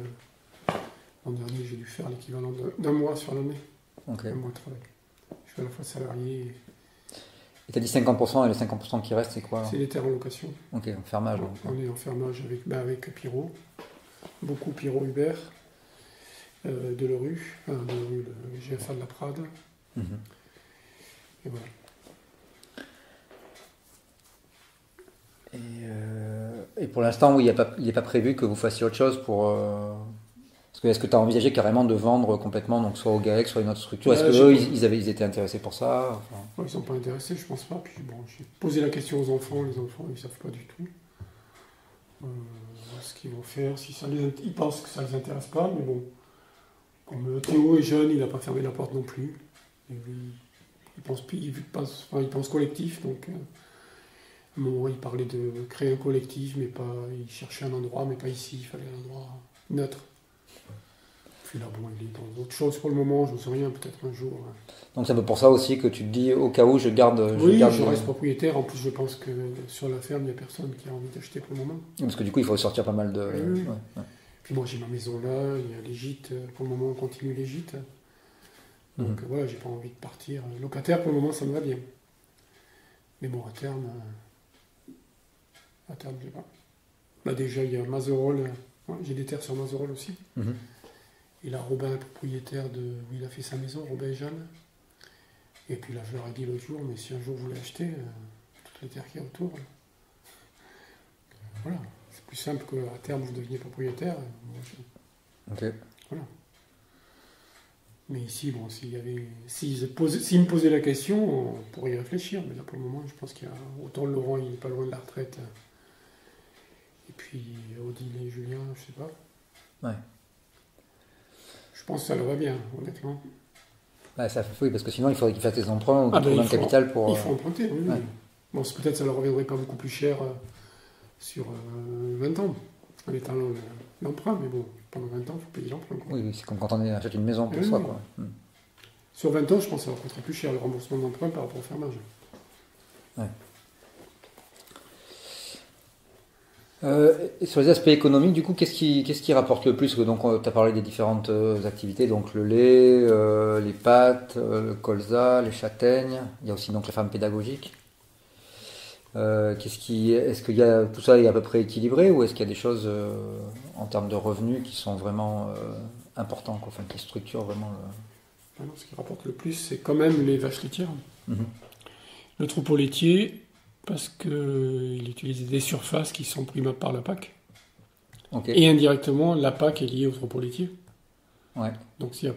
L'an dernier j'ai dû faire l'équivalent d'un mois sur l'année. Ok. Un mois de travail. Je suis à la fois salarié et tu as dit 50%, et les 50% qui restent, c'est quoi alors? C'est les terres en location. Ok, en fermage. Donc. On est en fermage avec Pirot. Beaucoup Pirot Hubert, Delerue, le GFA de la Prade. Mm-hmm. Et voilà. Et pour l'instant, oui, il n'est pas prévu que vous fassiez autre chose pour... Est-ce que tu as envisagé carrément de vendre complètement, donc soit au GAEC, soit une autre structure? Est-ce qu'eux, ils étaient intéressés pour ça? Enfin... Ils ne sont pas intéressés, je pense pas. Puis bon, j'ai posé la question aux enfants, les enfants, ils ne savent pas du tout ce qu'ils vont faire. Si ça ils pensent que ça ne les intéresse pas, mais bon, comme Théo est jeune, il n'a pas fermé la porte non plus. Et il pense collectif, donc... Bon, il parlait de créer un collectif, mais pas. Il cherchait un endroit, mais pas ici. Il fallait un endroit neutre. Puis là, bon, il est dans d'autres choses pour le moment, je ne sais rien, peut-être un jour. Donc c'est un peu pour ça aussi que tu te dis, au cas où, je garde... Oui, je reste propriétaire. En plus, je pense que sur la ferme, il n'y a personne qui a envie d'acheter pour le moment. Parce que du coup, il faut sortir pas mal de... Oui. Ouais. Puis moi, j'ai ma maison là, il y a les gîtes. Pour le moment, on continue les gîtes. Donc voilà, j'ai pas envie de partir. Locataire, pour le moment, ça me va bien. Mais bon, à terme, je sais pas. Là, déjà, il y a Mazerolles. Ouais, j'ai des terres sur Mazerolles aussi. Et là, Robin est propriétaire où il a fait sa maison, Robin et Jeanne. Et puis là, je leur ai dit l'autre jour, mais si un jour vous voulez acheter, toutes les terres qu'il y a autour, voilà. C'est plus simple qu'à terme, vous deveniez propriétaire. Ok. Voilà. Mais ici, bon, s'ils me posaient la question, on pourrait y réfléchir. Mais là, pour le moment, je pense qu'il y a... Autant Laurent, il n'est pas loin de la retraite. Et puis, Odile et Julien, je sais pas. Ouais. Je pense que ça leur va bien, honnêtement. Ouais, oui, parce que sinon, il faudrait qu'ils fassent des emprunts ou trouver un capital pour... Il faut emprunter, oui. Ouais. Bon, peut-être ça leur reviendrait pas beaucoup plus cher sur 20 ans, en étant l'emprunt. Mais bon, pendant 20 ans, il faut payer l'emprunt. Oui, c'est comme quand on achète une maison pour soi, quoi. Sur 20 ans, je pense que ça leur coûterait plus cher, le remboursement d'emprunt par rapport au fermage. Ouais. Et sur les aspects économiques, du coup, qu'est-ce qui rapporte le plus? Donc, tu as parlé des différentes activités, donc le lait, les pâtes, le colza, les châtaignes. Il y a aussi donc la ferme pédagogique. Est-ce qu'il y a tout ça est à peu près équilibré ou est-ce qu'il y a des choses en termes de revenus qui sont vraiment importants, quoi, enfin, qui structurent vraiment le... Ce qui rapporte le plus, c'est quand même les vaches laitières. Le troupeau laitier, parce qu'il utilise des surfaces qui sont primées par la PAC. Okay. Et indirectement, la PAC est liée au troupeau laitier. Ouais. Donc si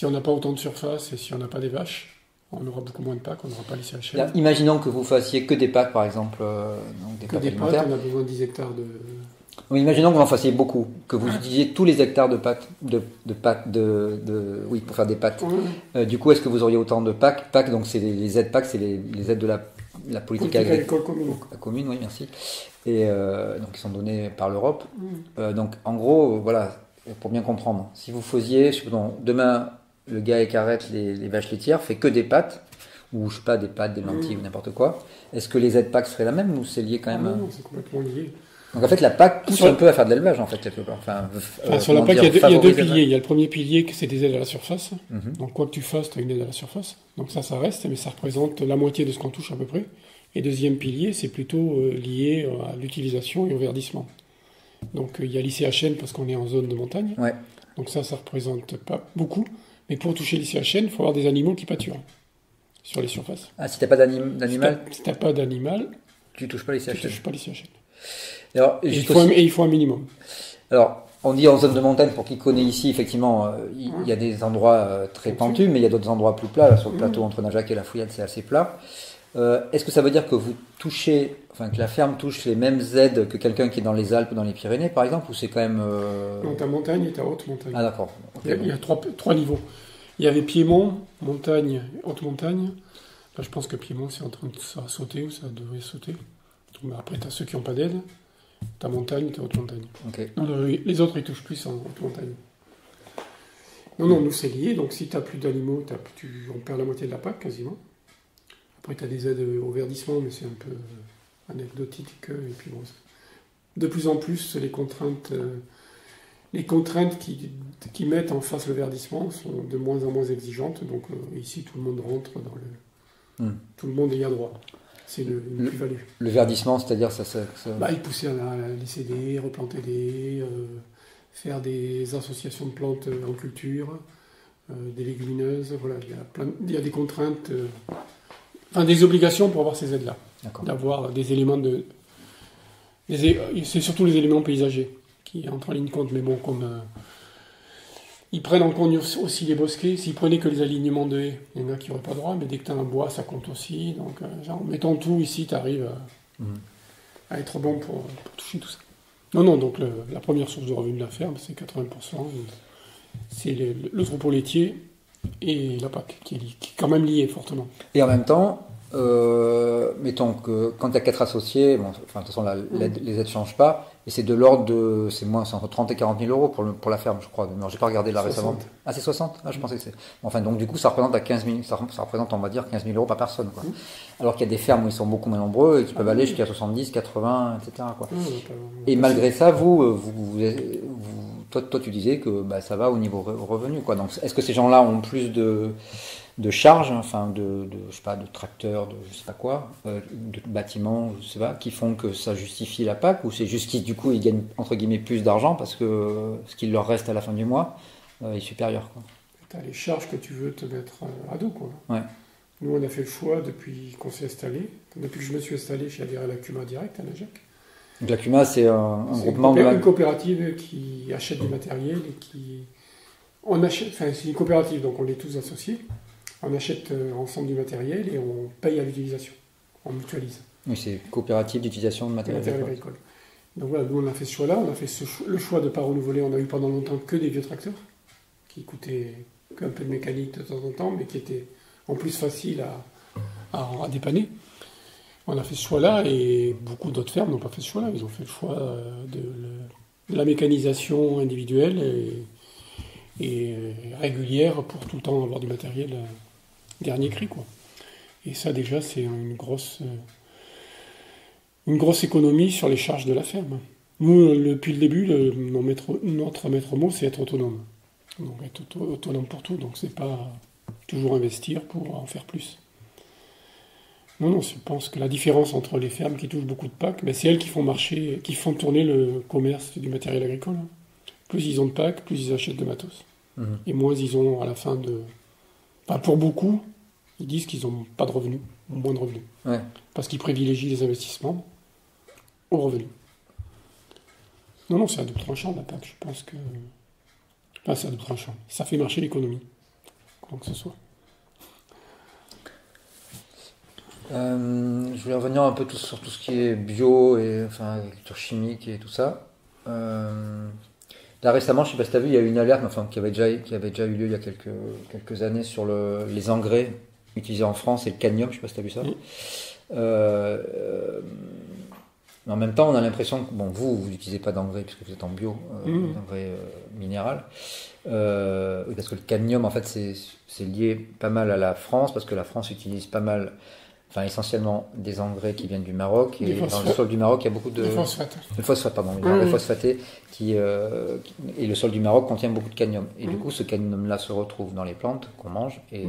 on n'a pas autant de surface et si on n'a pas des vaches, on aura beaucoup moins de PAC, on n'aura pas les CHL. Là, imaginons que vous fassiez que des pâtes, par exemple, donc des que pâtes des alimentaires. pâtes, on a besoin de 10 hectares de... Oui, imaginons que vous en fassiez beaucoup, que vous utilisiez tous les hectares de pâtes, oui, pour faire des pâtes. Du coup, est-ce que vous auriez autant de PAC? PAC, donc c'est les aides PAC, c'est les aides de la politique agricole commune. Oui, merci. Et donc ils sont donnés par l'Europe. Donc en gros, voilà, pour bien comprendre, si vous faisiez, demain, le gars qui arrête les vaches laitières fait que des pâtes, ou je sais pas, des pâtes, des lentilles ou n'importe quoi, est-ce que les aides PAC seraient la même ou c'est lié quand même Non, c'est complètement lié. Donc en fait, la PAC pousse un peu à faire de l'élevage, en fait, quelque part. Sur la PAC, il y a deux piliers. Il y a le premier pilier, c'est des aides à la surface. Donc quoi que tu fasses, tu as une aide à la surface. Donc ça reste, mais ça représente la moitié de ce qu'on touche à peu près. Et deuxième pilier, c'est plutôt lié à l'utilisation et au verdissement. Donc il y a l'ICHN parce qu'on est en zone de montagne. Ouais. Donc ça représente pas beaucoup. Mais pour toucher l'ICHN, il faut avoir des animaux qui pâturent sur les surfaces. Ah, si tu n'as pas d'animal Si tu n'as pas d'animal, tu touches pas l'ICHN. Tu touches pas l'ICHN. Alors, il faut un minimum. Alors, on dit en zone de montagne, pour qui connaît ici, effectivement, il y a des endroits très pentus, mais il y a d'autres endroits plus plats. Là, sur le plateau entre Najac et la Fouillade, c'est assez plat. Est-ce que ça veut dire que que la ferme touche les mêmes aides que quelqu'un qui est dans les Alpes ou dans les Pyrénées, par exemple, ou c'est quand même... Non, t'as montagne et t'as haute montagne. Ah d'accord. Okay, il y a trois niveaux. Il y avait Piémont, montagne, haute montagne. Là, je pense que Piémont, c'est en train de sauter, ou ça devrait sauter. Mais après, t'as ceux qui n'ont pas d'aide. T'as montagne, t'as haute montagne. Okay. Non, les autres, ils touchent plus en haute montagne. Non, nous, c'est lié. Donc, si t'as plus d'animaux, on perd la moitié de la PAC, quasiment. Après, t'as des aides au verdissement, mais c'est un peu anecdotique. Et puis, bon, de plus en plus, les contraintes qui mettent en face le verdissement sont de moins en moins exigeantes. Donc, ici, tout le monde rentre dans le... Tout le monde y a droit. C'est une plus-value. Le verdissement, c'est-à-dire ça... Il poussait à laisser des haies, replanter des haies, faire des associations de plantes en culture, des légumineuses. Voilà, il y a des contraintes, des obligations pour avoir ces aides-là. D'accord. D'avoir des éléments c'est surtout les éléments paysagers qui entrent en ligne de compte. Mais bon, comme... ils prennent en compte aussi les bosquets. S'ils prenaient que les alignements de haies, il y en a qui n'auraient pas droit, mais dès que tu as un bois, ça compte aussi. Donc, en mettant tout ici, tu arrives à être bon pour toucher tout ça. Non, donc la première source de revenus de la ferme, c'est 80%. C'est le troupeau laitier et la PAC, qui est quand même lié fortement. Et en même temps, mettons que quand il y a 4 associés, bon, enfin, de toute façon, les aides ne changent pas, et c'est de l'ordre de, c'est entre 30 et 40 000 euros pour la ferme, je crois. Non, j'ai pas regardé là 60. récemment. Ah, c'est 60? Ah, je pensais que c'est. Enfin, donc, du coup, ça représente à 15 000, ça représente, on va dire, 15 000 euros par personne, quoi. Alors qu'il y a des fermes où ils sont beaucoup moins nombreux et qui peuvent aller jusqu'à 70, 80, etc., quoi. Et malgré ça, toi, tu disais que bah, ça va au niveau revenu, quoi. Donc, est-ce que ces gens-là ont plus de charges, enfin je sais pas, de tracteurs, de je sais pas quoi, de bâtiments, je sais pas, qui font que ça justifie la PAC, ou c'est juste qu'ils du coup ils gagnent entre guillemets plus d'argent parce que ce qu'il leur reste à la fin du mois est supérieur, quoi. Tu as les charges que tu veux te mettre à dos, quoi. Ouais. Nous, on a fait le choix depuis qu'on s'est installé. Depuis que je me suis installé, j'ai adhéré à la CUMA direct à Najac. Donc la CUMA, c'est un groupement de une coopérative qui achète du matériel et qui on achète. Enfin, c'est une coopérative, donc on est tous associés. On achète ensemble du matériel et on paye à l'utilisation. On mutualise. Oui, c'est coopérative d'utilisation de matériel agricole. Donc voilà, nous on a fait ce choix-là. On a fait le choix de ne pas renouveler. On a eu pendant longtemps que des vieux tracteurs qui coûtaient un peu de mécanique de temps en temps, mais qui étaient en plus faciles à dépanner. On a fait ce choix-là et beaucoup d'autres fermes n'ont pas fait ce choix-là. Ils ont fait le choix de la mécanisation individuelle et régulière pour tout le temps avoir du matériel dernier cri, quoi. Et ça déjà c'est une grosse économie sur les charges de la ferme. Nous, depuis le début, notre maître mot, c'est être autonome. Donc être autonome pour tout, donc c'est pas toujours investir pour en faire plus. Non, je pense que la différence entre les fermes qui touchent beaucoup de PAC, c'est elles qui font marcher, qui font tourner le commerce du matériel agricole. Plus ils ont de PAC, plus ils achètent de matos. Et moins ils ont à la fin de... Enfin, pour beaucoup, ils disent qu'ils n'ont pas de revenus, ou moins de revenus. Ouais. Parce qu'ils privilégient les investissements aux revenus. Non, c'est à double tranchant la PAC, je pense que... Enfin, c'est à double tranchant. Ça fait marcher l'économie, quoi que ce soit. Je voulais revenir un peu sur tout ce qui est bio et enfin agriculture chimique et tout ça. Là récemment, je sais pas si tu as vu, il y a eu une alerte qui avait déjà eu lieu il y a quelques années sur les engrais utilisés en France et le cadmium, je sais pas si tu as vu ça. Mais en même temps, on a l'impression que vous n'utilisez pas d'engrais puisque vous êtes en bio, d'engrais minéral. Parce que le cadmium, en fait, c'est lié pas mal à la France parce que la France utilise pas mal, enfin essentiellement des engrais qui viennent du Maroc, et dans le sol du Maroc il y a beaucoup de phosphate, engrais phosphatés et le sol du Maroc contient beaucoup de cadmium, et du coup ce cadmium là se retrouve dans les plantes qu'on mange, et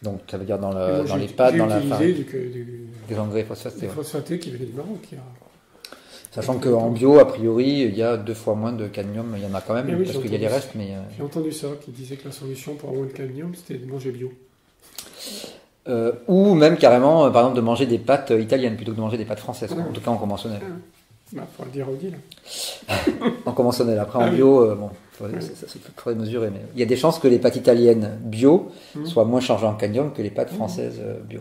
donc ça veut dire dans les pâtes, dans la farine, des engrais phosphatés qui venaient du Maroc. Sachant qu'en bio, a priori, il y a 2 fois moins de cadmium, il y en a quand même, parce qu'il y a les restes. Mais j'ai entendu ça, qui disait que la solution pour avoir moins de cadmium, c'était de manger bio. Ou même carrément, par exemple, de manger des pâtes italiennes plutôt que de manger des pâtes françaises, en tout cas en conventionnel. Faut le dire au deal. En conventionnel, après en bio, ça faudrait mesurer, mais il y a des chances que les pâtes italiennes bio soient moins chargées en cadmium que les pâtes françaises bio.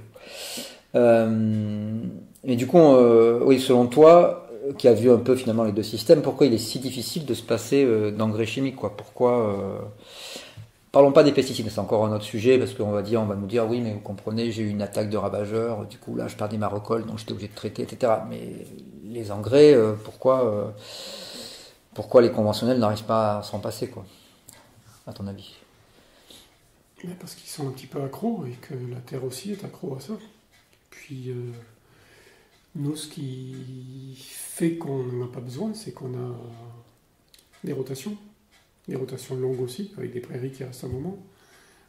Mais du coup, oui, selon toi, qui a vu un peu finalement les deux systèmes, pourquoi il est si difficile de se passer d'engrais chimiques, quoi? Pourquoi parlons pas des pesticides, c'est encore un autre sujet, parce qu'on va nous dire oui, mais vous comprenez, j'ai eu une attaque de ravageurs, du coup là je perdais ma récolte, donc j'étais obligé de traiter, etc. Mais les engrais, pourquoi les conventionnels n'arrivent pas à s'en passer, quoi, à ton avis? Parce qu'ils sont un petit peu accros et que la terre aussi est accro à ça. Puis nous, ce qui fait qu'on n'en a pas besoin, c'est qu'on a des rotations longues aussi, avec des prairies qui restent un moment.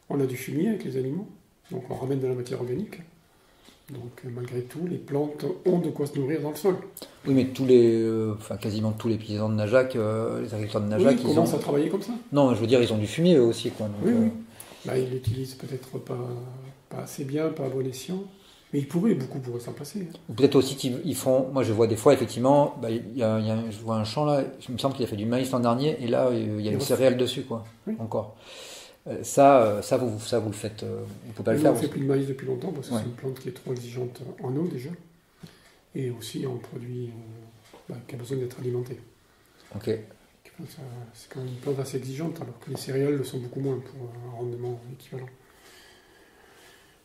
On a du fumier avec les animaux, donc on ramène de la matière organique. Donc malgré tout, les plantes ont de quoi se nourrir dans le sol. Oui, mais quasiment tous les paysans de Najac, les agriculteurs de Najac, ils commencent à travailler comme ça. Non, je veux dire, ils ont du fumier eux aussi, quoi. Donc, oui. Ils l'utilisent peut-être pas assez bien, pas à bon escient. Mais beaucoup pourraient s'en passer. Ou peut-être aussi qu'ils font... Moi, je vois des fois, effectivement, je vois un champ là, il me semble qu'il a fait du maïs l'an dernier, et là, il y a une céréale dessus, quoi. Oui. Encore. Ça, vous le faites... vous pouvez pas le faire. On ne fait plus de maïs depuis longtemps, parce que c'est une plante qui est trop exigeante en eau, déjà. Et aussi en produit qui a besoin d'être alimenté. Ok. C'est quand même une plante assez exigeante, alors que les céréales le sont beaucoup moins pour un rendement équivalent.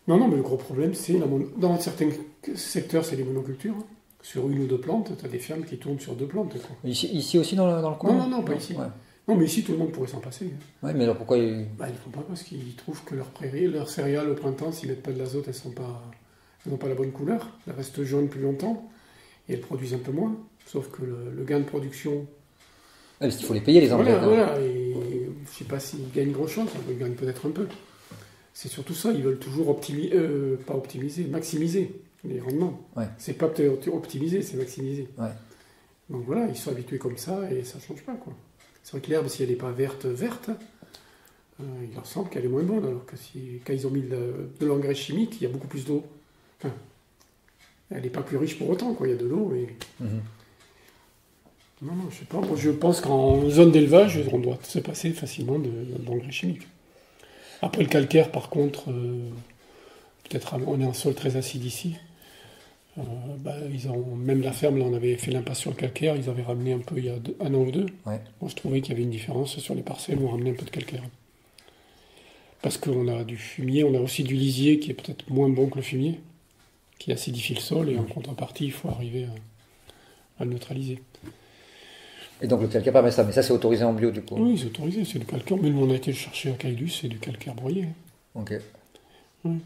Non, mais le gros problème, c'est dans certains secteurs, c'est les monocultures. Sur une ou deux plantes, tu as des fermes qui tournent sur 2 plantes. Quoi. Ici aussi dans le coin? Non, pas ici. Ouais. Non, mais ici, tout le monde pourrait s'en passer. Oui, mais alors pourquoi ils ne font pas parce qu'ils trouvent que leurs prairies, leurs céréales au printemps, s'ils ne mettent pas de l'azote, elles n'ont pas la bonne couleur. Elles restent jaunes plus longtemps et elles produisent un peu moins. Sauf que le gain de production... parce qu'il faut les payer, les engrais. Voilà, et je ne sais pas s'ils gagnent grand-chose, ils gagnent peut-être un peu. C'est surtout ça, ils veulent toujours maximiser les rendements. Ouais. C'est pas peut-être optimiser, c'est maximiser. Ouais. Donc voilà, ils sont habitués comme ça et ça ne change pas, quoi. C'est vrai que l'herbe, si elle n'est pas verte, il leur semble qu'elle est moins bonne, alors que quand ils ont mis de l'engrais chimique, il y a beaucoup plus d'eau. Enfin, elle n'est pas plus riche pour autant, quoi. Il y a de l'eau et... Non, je sais pas. Moi, je pense qu'en zone d'élevage, on doit se passer facilement d'engrais chimiques. Après le calcaire, par contre, peut-être on est en sol très acide ici. Même la ferme, là, on avait fait l'impasse sur le calcaire, ils avaient ramené un peu il y a 1 an ou 2. Ouais. Moi, je trouvais qu'il y avait une différence sur les parcelles où on ramenait un peu de calcaire. Parce qu'on a du fumier, on a aussi du lisier qui est peut-être moins bon que le fumier, qui acidifie le sol, et en contrepartie, il faut arriver à le neutraliser. Et donc le calcaire permet ça, mais ça c'est autorisé en bio du coup? Oui, c'est autorisé, c'est du calcaire, mais nous on a été le chercher à Caylus, c'est du calcaire broyé. Ok. Oui.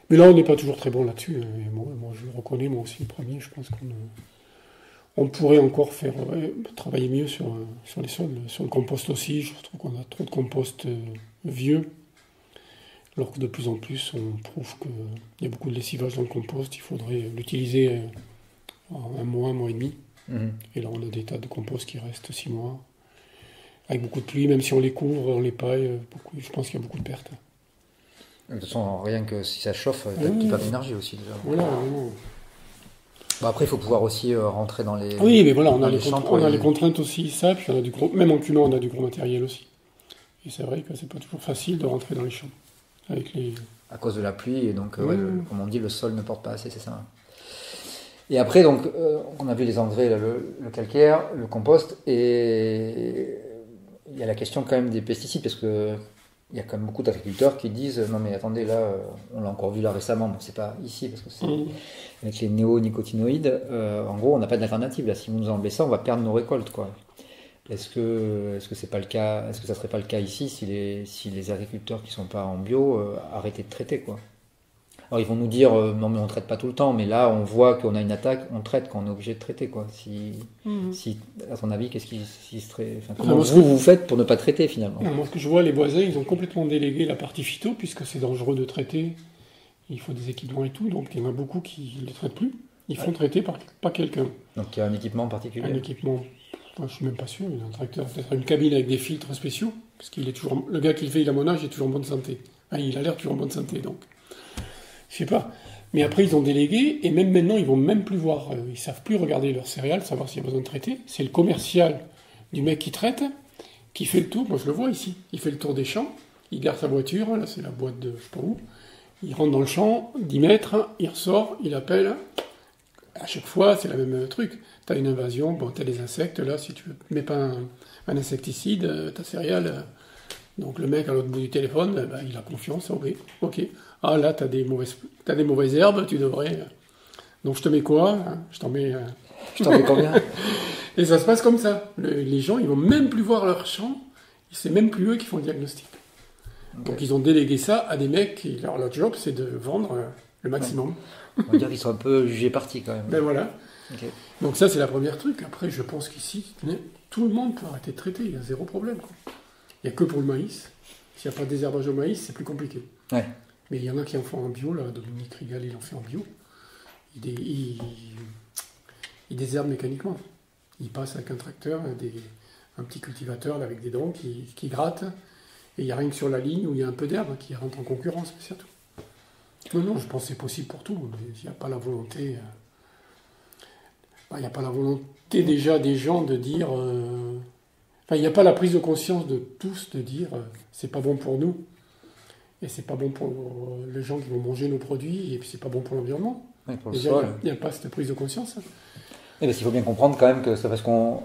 Mais là on n'est pas toujours très bon là-dessus, et moi je le reconnais, moi aussi le premier, je pense qu'on pourrait encore travailler mieux sur les sols, sur le compost aussi, je trouve qu'on a trop de compost vieux, alors que de plus en plus on prouve qu'il y a beaucoup de lessivage dans le compost, il faudrait l'utiliser en 1 mois, 1 mois et demi. Et là, on a des tas de compost qui restent 6 mois, avec beaucoup de pluie, même si on les couvre, on les paille, je pense qu'il y a beaucoup de pertes. De toute façon, rien que si ça chauffe, tu perds de l'énergie aussi déjà. Voilà, vraiment. Bon, après, il faut pouvoir aussi rentrer dans les. Oui, mais voilà, on a les contraintes aussi, ça, puis on a même en cumant, on a du gros matériel aussi. Et c'est vrai que c'est pas toujours facile de rentrer dans les champs. À cause de la pluie, et donc, comme on dit, le sol ne porte pas assez, c'est ça. Et après, donc, on a vu les engrais, le calcaire, le compost, et il y a la question quand même des pesticides, parce que il y a quand même beaucoup d'agriculteurs qui disent non mais attendez, là, on l'a encore vu là récemment, bon c'est pas ici, parce que c'est avec les néonicotinoïdes, en gros on n'a pas d'alternative, là, si vous nous enlevez ça, on va perdre nos récoltes, quoi. Est-ce que c'est pas le cas, est-ce que ça serait pas le cas ici si les agriculteurs qui sont pas en bio arrêtaient de traiter, quoi? Alors ils vont nous dire non mais on traite pas tout le temps, mais là on voit qu'on a une attaque, on traite quand on est obligé de traiter, quoi. Si à ton avis, qu'est-ce qui serait, comment vous faites pour ne pas traiter finalement? Moi ce que je vois, les voisins ils ont complètement délégué la partie phyto puisque c'est dangereux de traiter. Il faut des équipements et tout, donc il y en a beaucoup qui ne les traitent plus. Ils font traiter par quelqu'un. Donc il y a un équipement particulier. Un équipement, je suis même pas sûr. Il y a un tracteur, peut-être une cabine avec des filtres spéciaux, parce qu'il est toujours, le gars qui le fait, il a mon âge, il est toujours en bonne santé. Il a l'air toujours en bonne santé, donc. Je sais pas. Mais après, ils ont délégué, et même maintenant, ils vont même plus voir. Ils savent plus regarder leurs céréales, savoir s'il y a besoin de traiter. C'est le commercial du mec qui traite, qui fait le tour. Moi, je le vois ici. Il fait le tour des champs. Il garde sa voiture. Là, c'est la boîte de je sais pas où. Il rentre dans le champ, 10 mètres. Il ressort. Il appelle. À chaque fois, c'est le même truc. Tu as une invasion. Bon, tu as des insectes. Là, si tu mets pas un insecticide, ta céréale. Donc, le mec à l'autre bout du téléphone, il a confiance. Ok. Ah là, t'as des mauvaises herbes, tu devrais. Donc je te mets quoi? Je t'en mets combien? Et ça se passe comme ça. Les gens, ils vont même plus voir leur champ. C'est même plus eux qui font le diagnostic. Okay. Donc ils ont délégué ça à des mecs qui, leur job, c'est de vendre le maximum. Ouais. On va dire qu'ils sont un peu jugés partis quand même. Ben voilà. Okay. Donc ça, c'est la première truc. Après, je pense qu'ici, tout le monde peut arrêter de traiter. Il y a 0 problème, quoi. Il n'y a que pour le maïs. S'il n'y a pas de désherbage au maïs, c'est plus compliqué. Ouais. Mais il y en a qui en font en bio, là, Dominique Rigal, il en fait en bio. Il désherbe mécaniquement. Il passe avec un tracteur, un petit cultivateur là, avec des dents qui gratte, et il n'y a rien que sur la ligne où il y a un peu d'herbe qui rentre en concurrence, mais c'est tout. Non, je pense que c'est possible pour tout, mais il n'y a pas la volonté... il n'y a pas la volonté déjà des gens de dire... il n'y a pas la prise de conscience de tous de dire c'est pas bon pour nous. Et c'est pas bon pour les gens qui vont manger nos produits, et puis c'est pas bon pour l'environnement. Oui, pour le sol. Il n'y a pas cette prise de conscience. Et parce qu'il faut bien comprendre quand même que c'est parce qu'on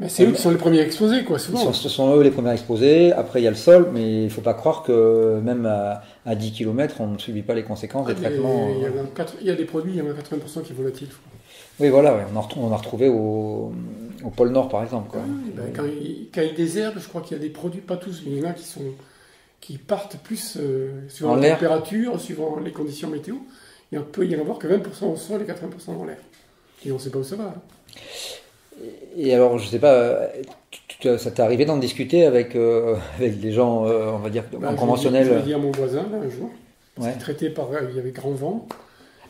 Mais c'est eux qui sont les premiers exposés, quoi, souvent. Ce sont eux les premiers exposés. Après, il y a le sol, mais il ne faut pas croire que même à 10 km, on ne subit pas les conséquences des traitements. Il y a des produits, il y en a 80% qui est volatile. Oui, voilà, ouais. On a retrouvé au pôle Nord, par exemple. Quoi. Oui, ben, quand il désherbe, je crois qu'il y a des produits, pas tous, mais il y en a qui partent plus suivant la température, suivant les conditions météo. Il peut y en avoir que 20% au sol et 80% dans l'air. Et on ne sait pas où ça va. Hein. Et alors, je ne sais pas, ça t'est arrivé d'en discuter avec des gens, on va dire, conventionnels? Je l'ai dit à mon voisin, là, un jour. Ouais. Traité il y avait grand vent.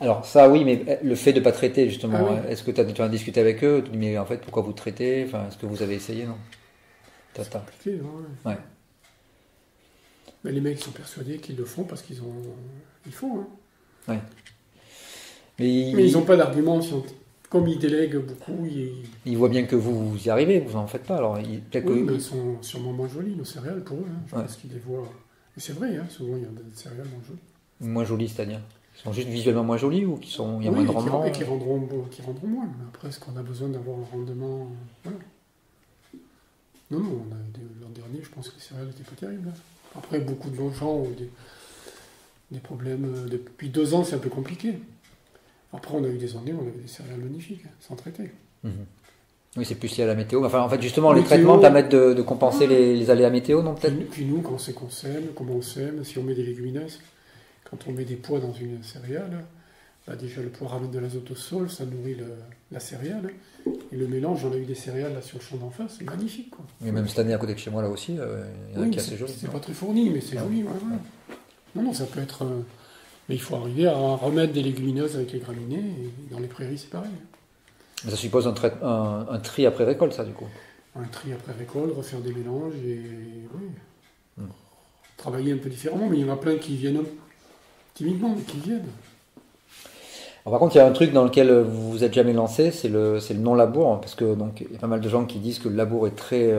Alors ça, oui, mais le fait de ne pas traiter, justement, est-ce que tu as discuté avec eux? Mais en fait, pourquoi vous traitez? Enfin, est-ce que vous avez essayé? Non. C'est compliqué, ouais. Mais les mecs sont persuadés qu'ils le font parce qu'ils font. Hein. Ouais. Mais ils n'ont pas d'argument scientifique. Comme ils délèguent beaucoup, ils voient bien que vous y arrivez, vous n'en faites pas. Alors, mais ils sont sûrement moins jolis, nos céréales, pour eux. Hein. Je pense qu'ils les voient. Et c'est vrai, hein, souvent, il y a des céréales moins jolies. Moins jolies, c'est-à-dire? Ils sont juste visuellement moins jolis ou il y a moins de rendement? Et qui rendront moins. Mais après, est-ce qu'on a besoin d'avoir un rendement... Voilà. Non, l'an dernier, je pense que les céréales n'étaient pas terribles. Hein. Après, beaucoup de gens ont des problèmes. Depuis 2 ans, c'est un peu compliqué. Après, on a eu des années où on avait des céréales magnifiques, sans traiter. Mmh. Oui, c'est plus lié à la météo. Enfin, en fait, justement, les traitements permettent de compenser les aléas météo, non, peut-être? Puis nous, quand c'est qu'on sème, comment on sème, si on met des légumineuses, quand on met des pois dans une céréale, bah déjà le pois ramène de l'azote au sol, ça nourrit la céréale. Et le mélange, on a eu des céréales là sur le champ d'en face, c'est magnifique, quoi. Et même cette année à côté de chez moi, là aussi, il y en a qui est assez joli. C'est pas très fourni, mais c'est joli. Ouais. Non, ça peut être... Mais il faut arriver à remettre des légumineuses avec les graminées, et dans les prairies, c'est pareil. Ça suppose un tri après récolte, ça, du coup? Un tri après récolte, refaire des mélanges, et travailler un peu différemment, mais il y en a plein qui viennent timidement, mais qui viennent. Alors, par contre, il y a un truc dans lequel vous vous êtes jamais lancé, c'est le non-labour, parce que donc il y a pas mal de gens qui disent que le labour est très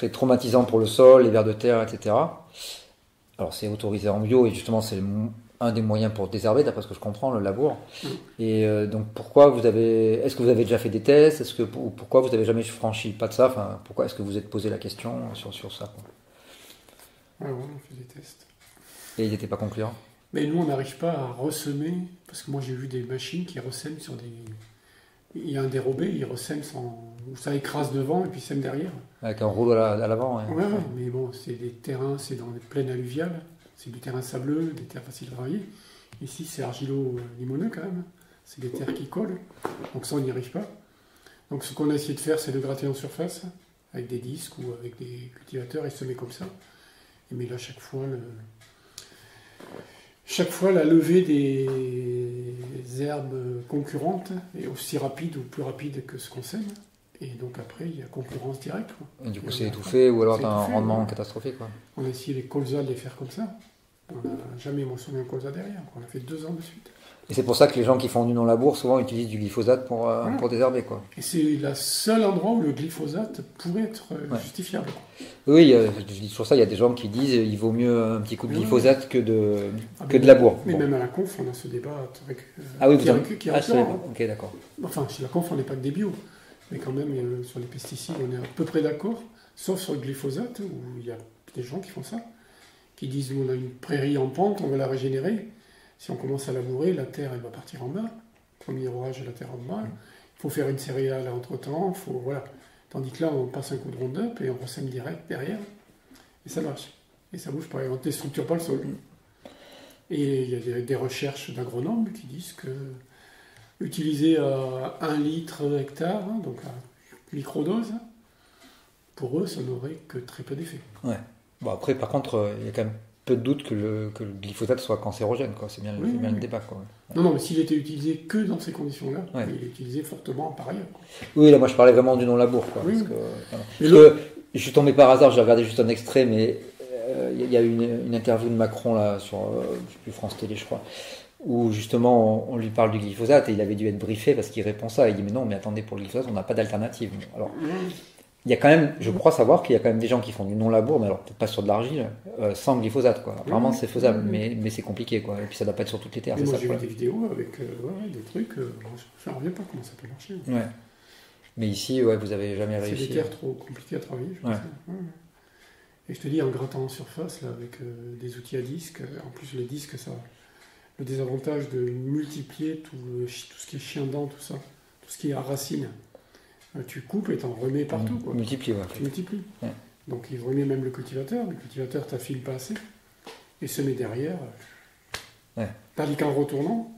traumatisant pour le sol, les vers de terre, etc. Alors c'est autorisé en bio et justement c'est un des moyens pour désherber, d'après ce que je comprends, le labour. Et donc est-ce que vous avez déjà fait des tests? Pourquoi vous n'avez jamais franchi pas de ça? Enfin, pourquoi est-ce que vous êtes posé la question sur ça, quoi? Ouais, on fait des tests. Et ils n'étaient pas concluants? Mais nous, on n'arrive pas à ressemer, parce que moi j'ai vu des machines qui ressèment sur des... Il y a un dérobé, il ressème où ça écrase devant et puis sème derrière. Avec un rouleau à l'avant. Ouais, mais bon, c'est des terrains, c'est dans les plaines alluviales, c'est du terrain sableux, des terres faciles à travailler. Ici, c'est argilo-limoneux quand même, c'est des terres qui collent, donc ça, on n'y arrive pas. Donc ce qu'on a essayé de faire, c'est de gratter en surface, avec des disques ou avec des cultivateurs et semer comme ça. Mais là, chaque fois, la levée des herbes concurrentes est aussi rapide ou plus rapide que ce qu'on sème. Et donc après, il y a concurrence directe. Quoi. Et du coup, c'est étouffé ou alors tu as un rendement catastrophique. Quoi. On a essayé les colzas de les faire comme ça. On n'a jamais moissonné un colza derrière. Quoi. On a fait 2 ans de suite. Et c'est pour ça que les gens qui font du non-labour, souvent utilisent du glyphosate pour désherber. Quoi. Et c'est le seul endroit où le glyphosate pourrait être justifiable. Oui, je dis toujours ça, il y a des gens qui disent qu'il vaut mieux un petit coup de glyphosate que de labour. Mais même à la conf, on a ce débat avec qui ok, d'accord. Enfin, chez la conf, on n'est pas que des bio. Mais quand même, sur les pesticides, on est à peu près d'accord, sauf sur le glyphosate, où il y a des gens qui font ça, qui disent on a une prairie en pente, on va la régénérer. Si on commence à labourer, la terre, elle va partir en bas. Premier orage, la terre en bas. Il faut faire une céréale entre-temps. Voilà. Tandis que là, on passe un coup de Roundup et on ressème direct derrière. Et ça marche. Et ça bouge pas. Et on ne déstructure pas le sol. Et il y a des recherches d'agronomes qui disent que utiliser à 1 litre hectare, donc à microdose, pour eux, ça n'aurait que très peu d'effet. Ouais. Bon, après, par contre, il y a quand même peu de doute que le glyphosate soit cancérogène, quoi. C'est bien le débat, quoi. Non, mais s'il était utilisé que dans ces conditions-là, il est utilisé fortement par ailleurs. Quoi. Oui, là, moi, je parlais vraiment du non-labour, quoi. Oui, parce que je suis tombé par hasard, j'ai regardé juste un extrait, mais il y a eu une interview de Macron, là, sur je sais plus, France Télé, je crois, où justement, on lui parle du glyphosate, et il avait dû être briefé parce qu'il répond ça. Il dit, mais non, mais attendez, pour le glyphosate, on n'a pas d'alternative. Alors... Il y a quand même, je crois savoir qu'il y a quand même des gens qui font du non-labour, mais alors peut-être pas sur de l'argile, sans glyphosate, quoi. Apparemment, c'est faisable, mais c'est compliqué, quoi. Et puis ça doit pas être sur toutes les terres. Moi, j'ai vu des vidéos avec des trucs, je ne reviens pas comment ça peut marcher. Ouais. Mais ici, ouais, vous avez jamais C'est réussi. des terres trop compliquées à travailler, je pense. Ouais. Et je te dis, en grattant en surface, là, avec des outils à disque, en plus les disques, ça le désavantage de multiplier tout ce qui est chien-dent, tout ça, tout ce qui est à racine. Tu coupes et t'en remets partout. Quoi. Multiplie, ouais. Tu multiplies. Ouais. Donc il remet même le cultivateur t'affile pas assez. Et semer derrière. Ouais. Tandis qu'en retournant,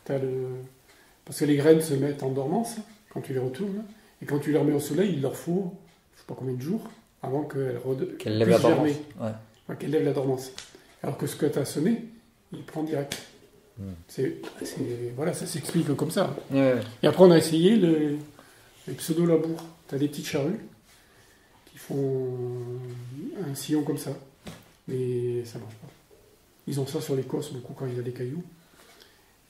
parce que les graines se mettent en dormance quand tu les retournes. Et quand tu les remets au soleil, il leur faut, je sais pas combien de jours, avant qu'elle lève la dormance. Ouais. Enfin, qu'elle lève la dormance. Alors que ce que tu as semé, il prend direct. Voilà, ça s'explique comme ça. Ouais. Et après, on a essayé les pseudo-labours. Tu as des petites charrues qui font un sillon comme ça. Mais ça marche pas. Ils ont ça sur les cosses, beaucoup, quand il y a des cailloux.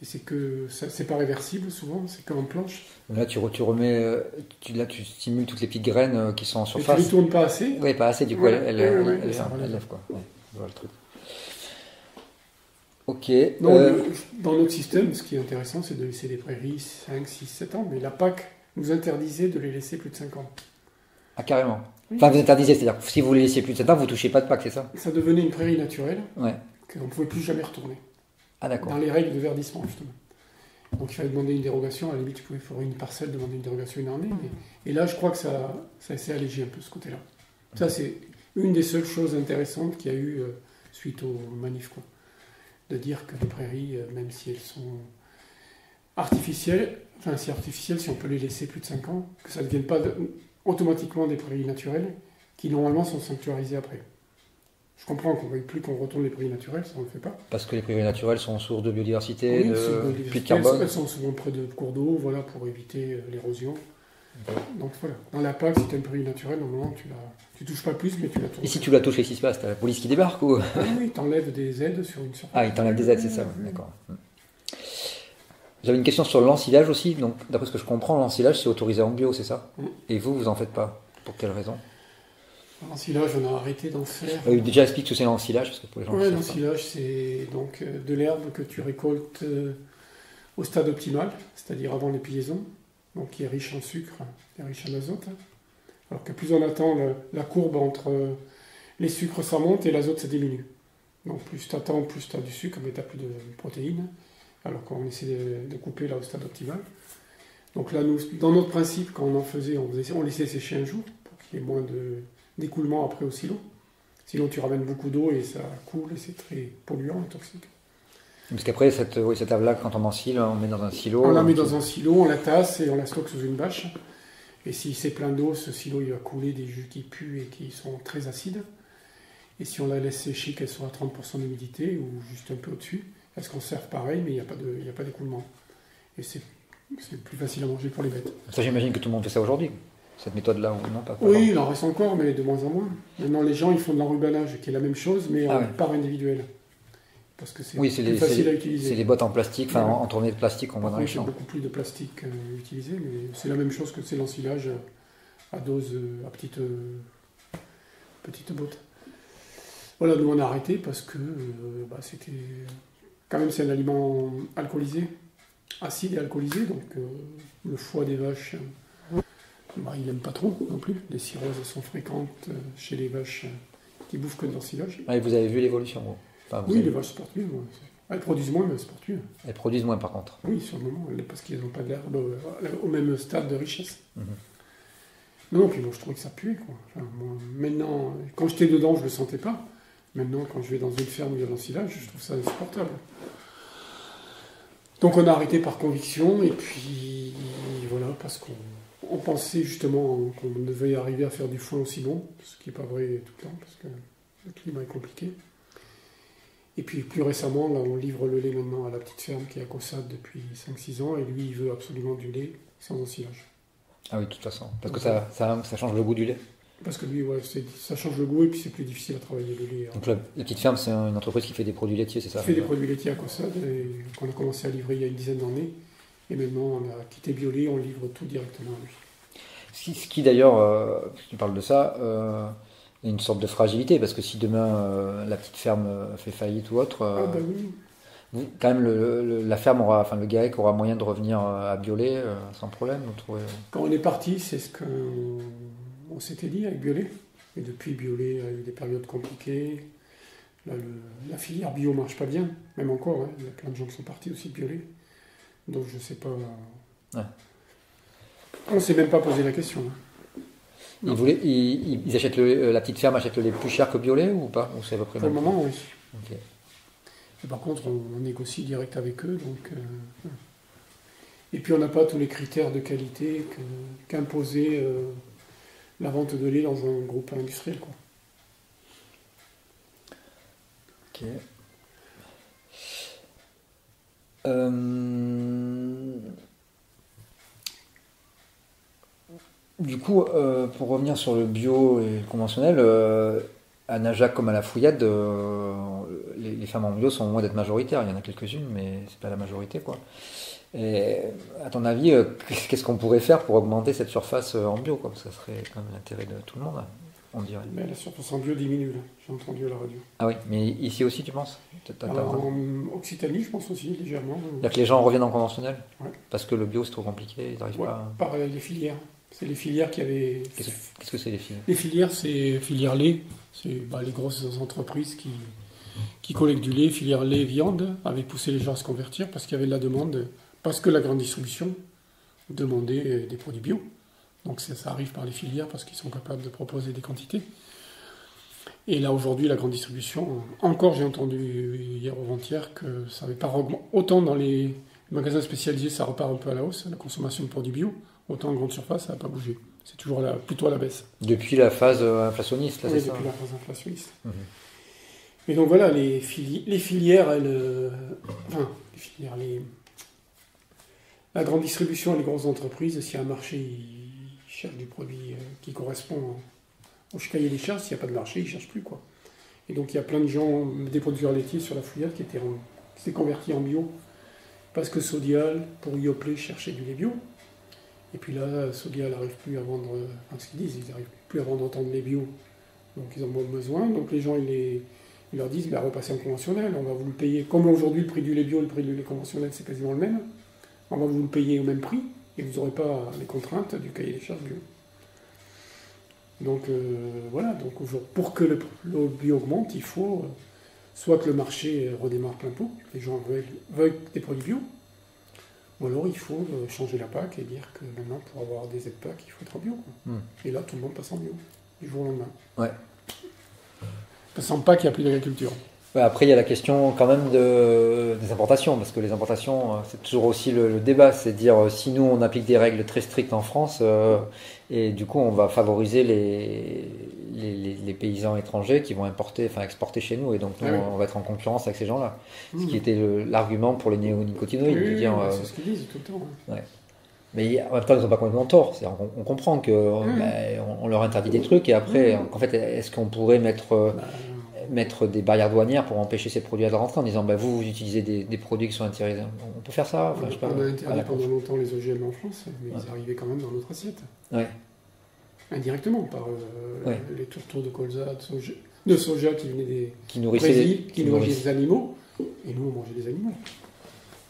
Et c'est pas réversible, souvent, c'est comme en planche. Là, tu remets... tu stimules toutes les petites graines qui sont en surface. Et tu les tournes pas assez. Oui, pas assez, du coup, elle lève, quoi. Ouais, je vois le truc. Ok. Dans notre système, ce qui est intéressant, c'est de laisser des prairies 5, 6, 7 ans, mais la PAC nous interdisait de les laisser plus de 5 ans. Ah, carrément. Oui. Enfin, vous interdisez, c'est-à-dire que si vous les laissiez plus de 7 ans, vous ne touchez pas de PAC, c'est ça? Ça devenait une prairie naturelle ouais. qu'on ne pouvait plus jamais retourner. Ah, d'accord. Dans les règles de verdissement, justement. Donc il fallait demander une dérogation, à la limite, tu pouvais faire une parcelle, demander une dérogation une année. Et là, je crois que ça s'est allégé un peu ce côté-là. Ça, c'est une des seules choses intéressantes qu'il y a eu suite aux manifs, quoi. De dire que les prairies, même si elles sont artificielles, si on peut les laisser plus de 5 ans, que ça ne devienne pas automatiquement des prairies naturelles, qui normalement sont sanctuarisées après. Je comprends qu'on ne veuille plus qu'on retourne les prairies naturelles, ça on ne le fait pas. Parce que les prairies naturelles sont sources de biodiversité, oui, de puits de carbone. Elles sont souvent près de cours d'eau, voilà, pour éviter l'érosion. Donc voilà, dans la PAC, si tu as une prairie naturelle, normalement tu touches pas plus, mais tu la tournes. Et si tu la touches, qu'est-ce qui se passe? T'as la police qui débarque ou... Oui, t'enlèves des aides sur une surface. Ah, ils t'enlèvent des aides, c'est ça, d'accord. J'avais une question sur l'ensilage aussi. Donc, d'après ce que je comprends, l'ensilage c'est autorisé en bio, c'est ça? Et vous en faites pas? Pour quelle raison? L'ensilage, on a arrêté d'en faire. Déjà, explique ce que c'est l'ensilage, parce que pour les gens. Oui, l'ensilage, c'est donc de l'herbe que tu récoltes au stade optimal, c'est-à-dire avant l'épiaison, donc qui est riche en sucre et riche en azote. Alors que plus on attend, la courbe entre les sucres ça monte et l'azote ça diminue. Donc plus tu attends, plus tu as du sucre, mais tu n'as plus de protéines. Alors qu'on essaie de couper là au stade optimal. Donc là, nous, dans notre principe, quand on en faisait, on laissait sécher un jour pour qu'il y ait moins d'écoulement après au silo. Sinon, tu ramènes beaucoup d'eau et ça coule et c'est très polluant et toxique. Parce qu'après, cette herbe-là, quand on ensile, on met dans un silo. On la met dans un silo, on la tasse et on la stocke sous une bâche. Et si c'est plein d'eau, ce silo il va couler des jus qui puent et qui sont très acides. Et si on la laisse sécher, qu'elle soit à 30% d'humidité ou juste un peu au-dessus, elle se conserve pareil, mais il n'y a pas d'écoulement. Et c'est plus facile à manger pour les bêtes. Ça, j'imagine que tout le monde fait ça aujourd'hui, cette méthode-là, ou non pas? Oui, il en reste encore, mais de moins en moins. Maintenant, les gens, ils font de l'enrubanage, qui est la même chose, mais en part individuelle. Parce que c'est plus facile à utiliser. C'est les bottes en plastique, enfin en tournée de plastique qu'on voit dans les champs. Il y a beaucoup plus de plastique utilisé, mais c'est la même chose que c'est l'ensilage à dose, à petite botte. Voilà, nous on a arrêté parce que c'était... Quand même, c'est un aliment alcoolisé, acide et alcoolisé, donc le foie des vaches, il n'aime pas trop non plus. Les cirrhoses sont fréquentes chez les vaches qui bouffent que de l'ensilage. Ah, et vous avez vu l'évolution, vous? Oui, les vaches se portent mieux. Elles produisent moins, mais elles se portent mieux. Elles produisent moins, par contre? Oui, sur le moment, parce qu'elles n'ont pas de l'herbe au même stade de richesse. Non, puis moi, je trouvais que ça puait, quoi. Enfin, moi, maintenant, quand j'étais dedans, je ne le sentais pas. Maintenant, quand je vais dans une ferme où il y a l'ensilage, je trouve ça insupportable. Donc on a arrêté par conviction, et puis voilà, parce qu'on pensait justement qu'on devait arriver à faire du foin aussi bon, ce qui n'est pas vrai tout le temps, parce que le climat est compliqué. Et puis plus récemment, là, on livre le lait maintenant à la petite ferme qui est à Caussade depuis 5-6 ans, et lui, il veut absolument du lait sans ensilage. Ah oui, de toute façon, parce que ça change le goût du lait. Parce que lui, ça change le goût et puis c'est plus difficile à travailler le lait. Donc la petite ferme, c'est une entreprise qui fait des produits laitiers, c'est ça? Qui fait des produits laitiers à Caussade et qu'on a commencé à livrer il y a une dizaine d'années. Et maintenant, on a quitté Biolay, on livre tout directement à lui. Ce qui d'ailleurs, tu parles de ça, est une sorte de fragilité, parce que si demain la petite ferme fait faillite ou autre... oui. quand même, la ferme aura, enfin, le GAEC aura moyen de revenir à Biolay sans problème, vous trouvez? Quand on est parti, c'est ce qu'on s'était dit avec Biolay. Et depuis, Biolay a eu des périodes compliquées. Là, la filière bio marche pas bien, même encore. Hein. Il y a plein de gens qui sont partis aussi de Biolay. Donc je sais pas. Ouais. On s'est même pas posé la question. Hein. Ils achètent la petite ferme achète le lait plus cher que Biolay ou pas? Ou c'est à peu près Pour le même moment, oui. Ok. Et par contre, on négocie direct avec eux. Donc, et puis on n'a pas tous les critères de qualité qu'imposer la vente de lait dans un groupe industriel. Quoi. Ok. Du coup, pour revenir sur le bio et le conventionnel, à Najac comme à la Fouillade, les fermes en bio sont loin d'être majoritaires. Il y en a quelques-unes, mais c'est pas la majorité, quoi. Et à ton avis, qu'est-ce qu'on pourrait faire pour augmenter cette surface en bio, quoi? Parce que ça serait quand même l'intérêt de tout le monde, on dirait. Mais la surface en bio diminue, là. J'ai entendu à la radio. Ah oui, mais ici aussi, tu penses? En Occitanie, je pense aussi, légèrement. C'est-à-dire que les gens reviennent en conventionnel? Ouais. Parce que le bio, c'est trop compliqué, ils n'arrivent pas. Par les filières. C'est les filières qui avaient. Qu'est-ce que c'est les filières? Les filières, c'est filière lait. C'est les grosses entreprises qui collectent du lait, filière lait, viande, avaient poussé les gens à se convertir parce qu'il y avait de la demande, parce que la grande distribution demandait des produits bio. Donc ça arrive par les filières parce qu'ils sont capables de proposer des quantités. Et là, aujourd'hui, la grande distribution, encore j'ai entendu hier ou avant-hier que ça n'avait pas augmenté. Autant dans les magasins spécialisés, ça repart un peu à la hausse, la consommation de produits bio, autant en grande surface, ça n'a pas bougé. C'est toujours plutôt à la baisse. Depuis la phase inflationniste, là, oui, c'est ça? Depuis la phase inflationniste. Mmh. Et donc voilà, les filières, la grande distribution et les grosses entreprises, si un marché il cherche du produit qui correspond au cahier des charges, s'il n'y a pas de marché, ils ne cherchent plus, quoi. Et donc il y a plein de gens, des producteurs laitiers sur la Fouillade qui s'est convertis en bio parce que Sodial, pour Yoplait, cherchait du lait bio. Et puis là, Sodial n'arrive plus à vendre, ce qu'ils disent, ils n'arrivent plus à vendre autant de lait bio. Donc ils ont moins besoin. Donc les gens, ils leur disent, repassez en conventionnel, on va vous le payer. Comme aujourd'hui, le prix du lait bio et le prix du lait conventionnel, c'est quasiment le même. On va vous le payer au même prix et vous n'aurez pas les contraintes du cahier des charges bio. Donc voilà, donc pour que le bio augmente, il faut soit que le marché redémarre plein pot, les gens veulent des produits bio, ou alors il faut changer la PAC et dire que maintenant pour avoir des aides PAC, il faut être en bio. Et là, tout le monde passe en bio, du jour au lendemain. Ouais. Sans PAC, il n'y a plus d'agriculture. Ouais, après, il y a la question quand même des importations, parce que les importations, c'est toujours aussi le débat, c'est de dire si nous on applique des règles très strictes en France, et du coup on va favoriser les paysans étrangers qui vont exporter chez nous, et donc nous on va être en concurrence avec ces gens-là. Ce qui était l'argument pour les néonicotinoïdes. Oui, c'est ce qu'ils disent tout le temps. Ouais. Mais en même temps, ils n'ont pas complètement tort. On comprend qu'on on leur interdit des trucs, et après, en fait, est-ce qu'on pourrait mettre des barrières douanières pour empêcher ces produits de rentrer en disant vous utilisez des produits qui sont interdits? On peut faire ça? On a interdit pendant longtemps les OGM en France, mais ils arrivaient quand même dans notre assiette. Ouais. Indirectement, par les tourteaux de colza, de soja qui venaient qui nourrissaient des animaux, et nous on mangeait des animaux.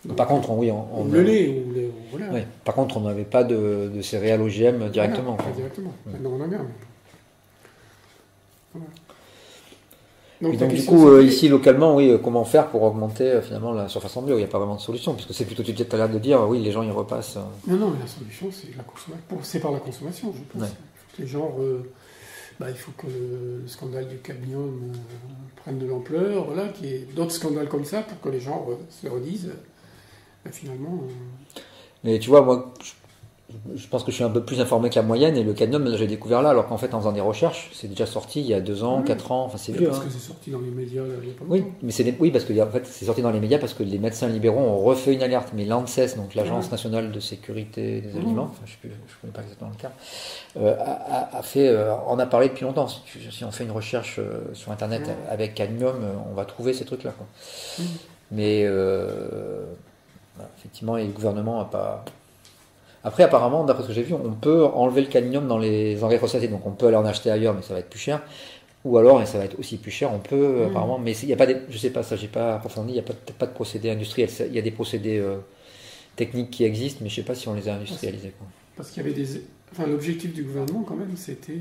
Donc, par contre, le lait, voilà. Ouais. Par contre, on n'avait pas de céréales OGM directement. Voilà, pas directement. Maintenant on en a. Voilà. Donc du coup, ici, localement, comment faire pour augmenter finalement la surface en bio? Il n'y a pas vraiment de solution, puisque c'est plutôt, tu as l'air de dire, oui, les gens y repassent. Non, mais la solution, c'est la consommation. C'est par la consommation, je pense. Ouais. Il faut que les gens, il faut que le scandale du cadmium prenne de l'ampleur, voilà, qu'il y ait d'autres scandales comme ça, pour que les gens se redisent, finalement... Mais tu vois, moi... Je pense que je suis un peu plus informé que la moyenne, et le cadmium, j'ai découvert là, alors qu'en fait, en faisant des recherches, c'est déjà sorti il y a 2 ans, 4 ans, c'est vieux. Parce que c'est sorti dans les médias il n'y a pas longtemps. Parce que en fait, c'est sorti dans les médias parce que les médecins libéraux ont refait une alerte, mais l'ANSES, donc l'Agence nationale de sécurité des aliments, je ne connais pas exactement le terme, en a parlé depuis longtemps. Si on fait une recherche sur Internet avec cadmium, on va trouver ces trucs-là. Mais effectivement, le gouvernement n'a pas... Après, apparemment, d'après ce que j'ai vu, on peut enlever le cadmium dans les engrais phosphatés, donc on peut aller en acheter ailleurs, mais ça va être plus cher. Ou alors, et ça va être aussi plus cher, on peut apparemment, mais il y a pas je sais pas, ça j'ai pas approfondi, il n'y a peut-être pas de procédé industriel. Il y a des procédés techniques qui existent, mais je sais pas si on les a industrialisés. Quoi. Parce qu'il y avait l'objectif du gouvernement quand même, c'était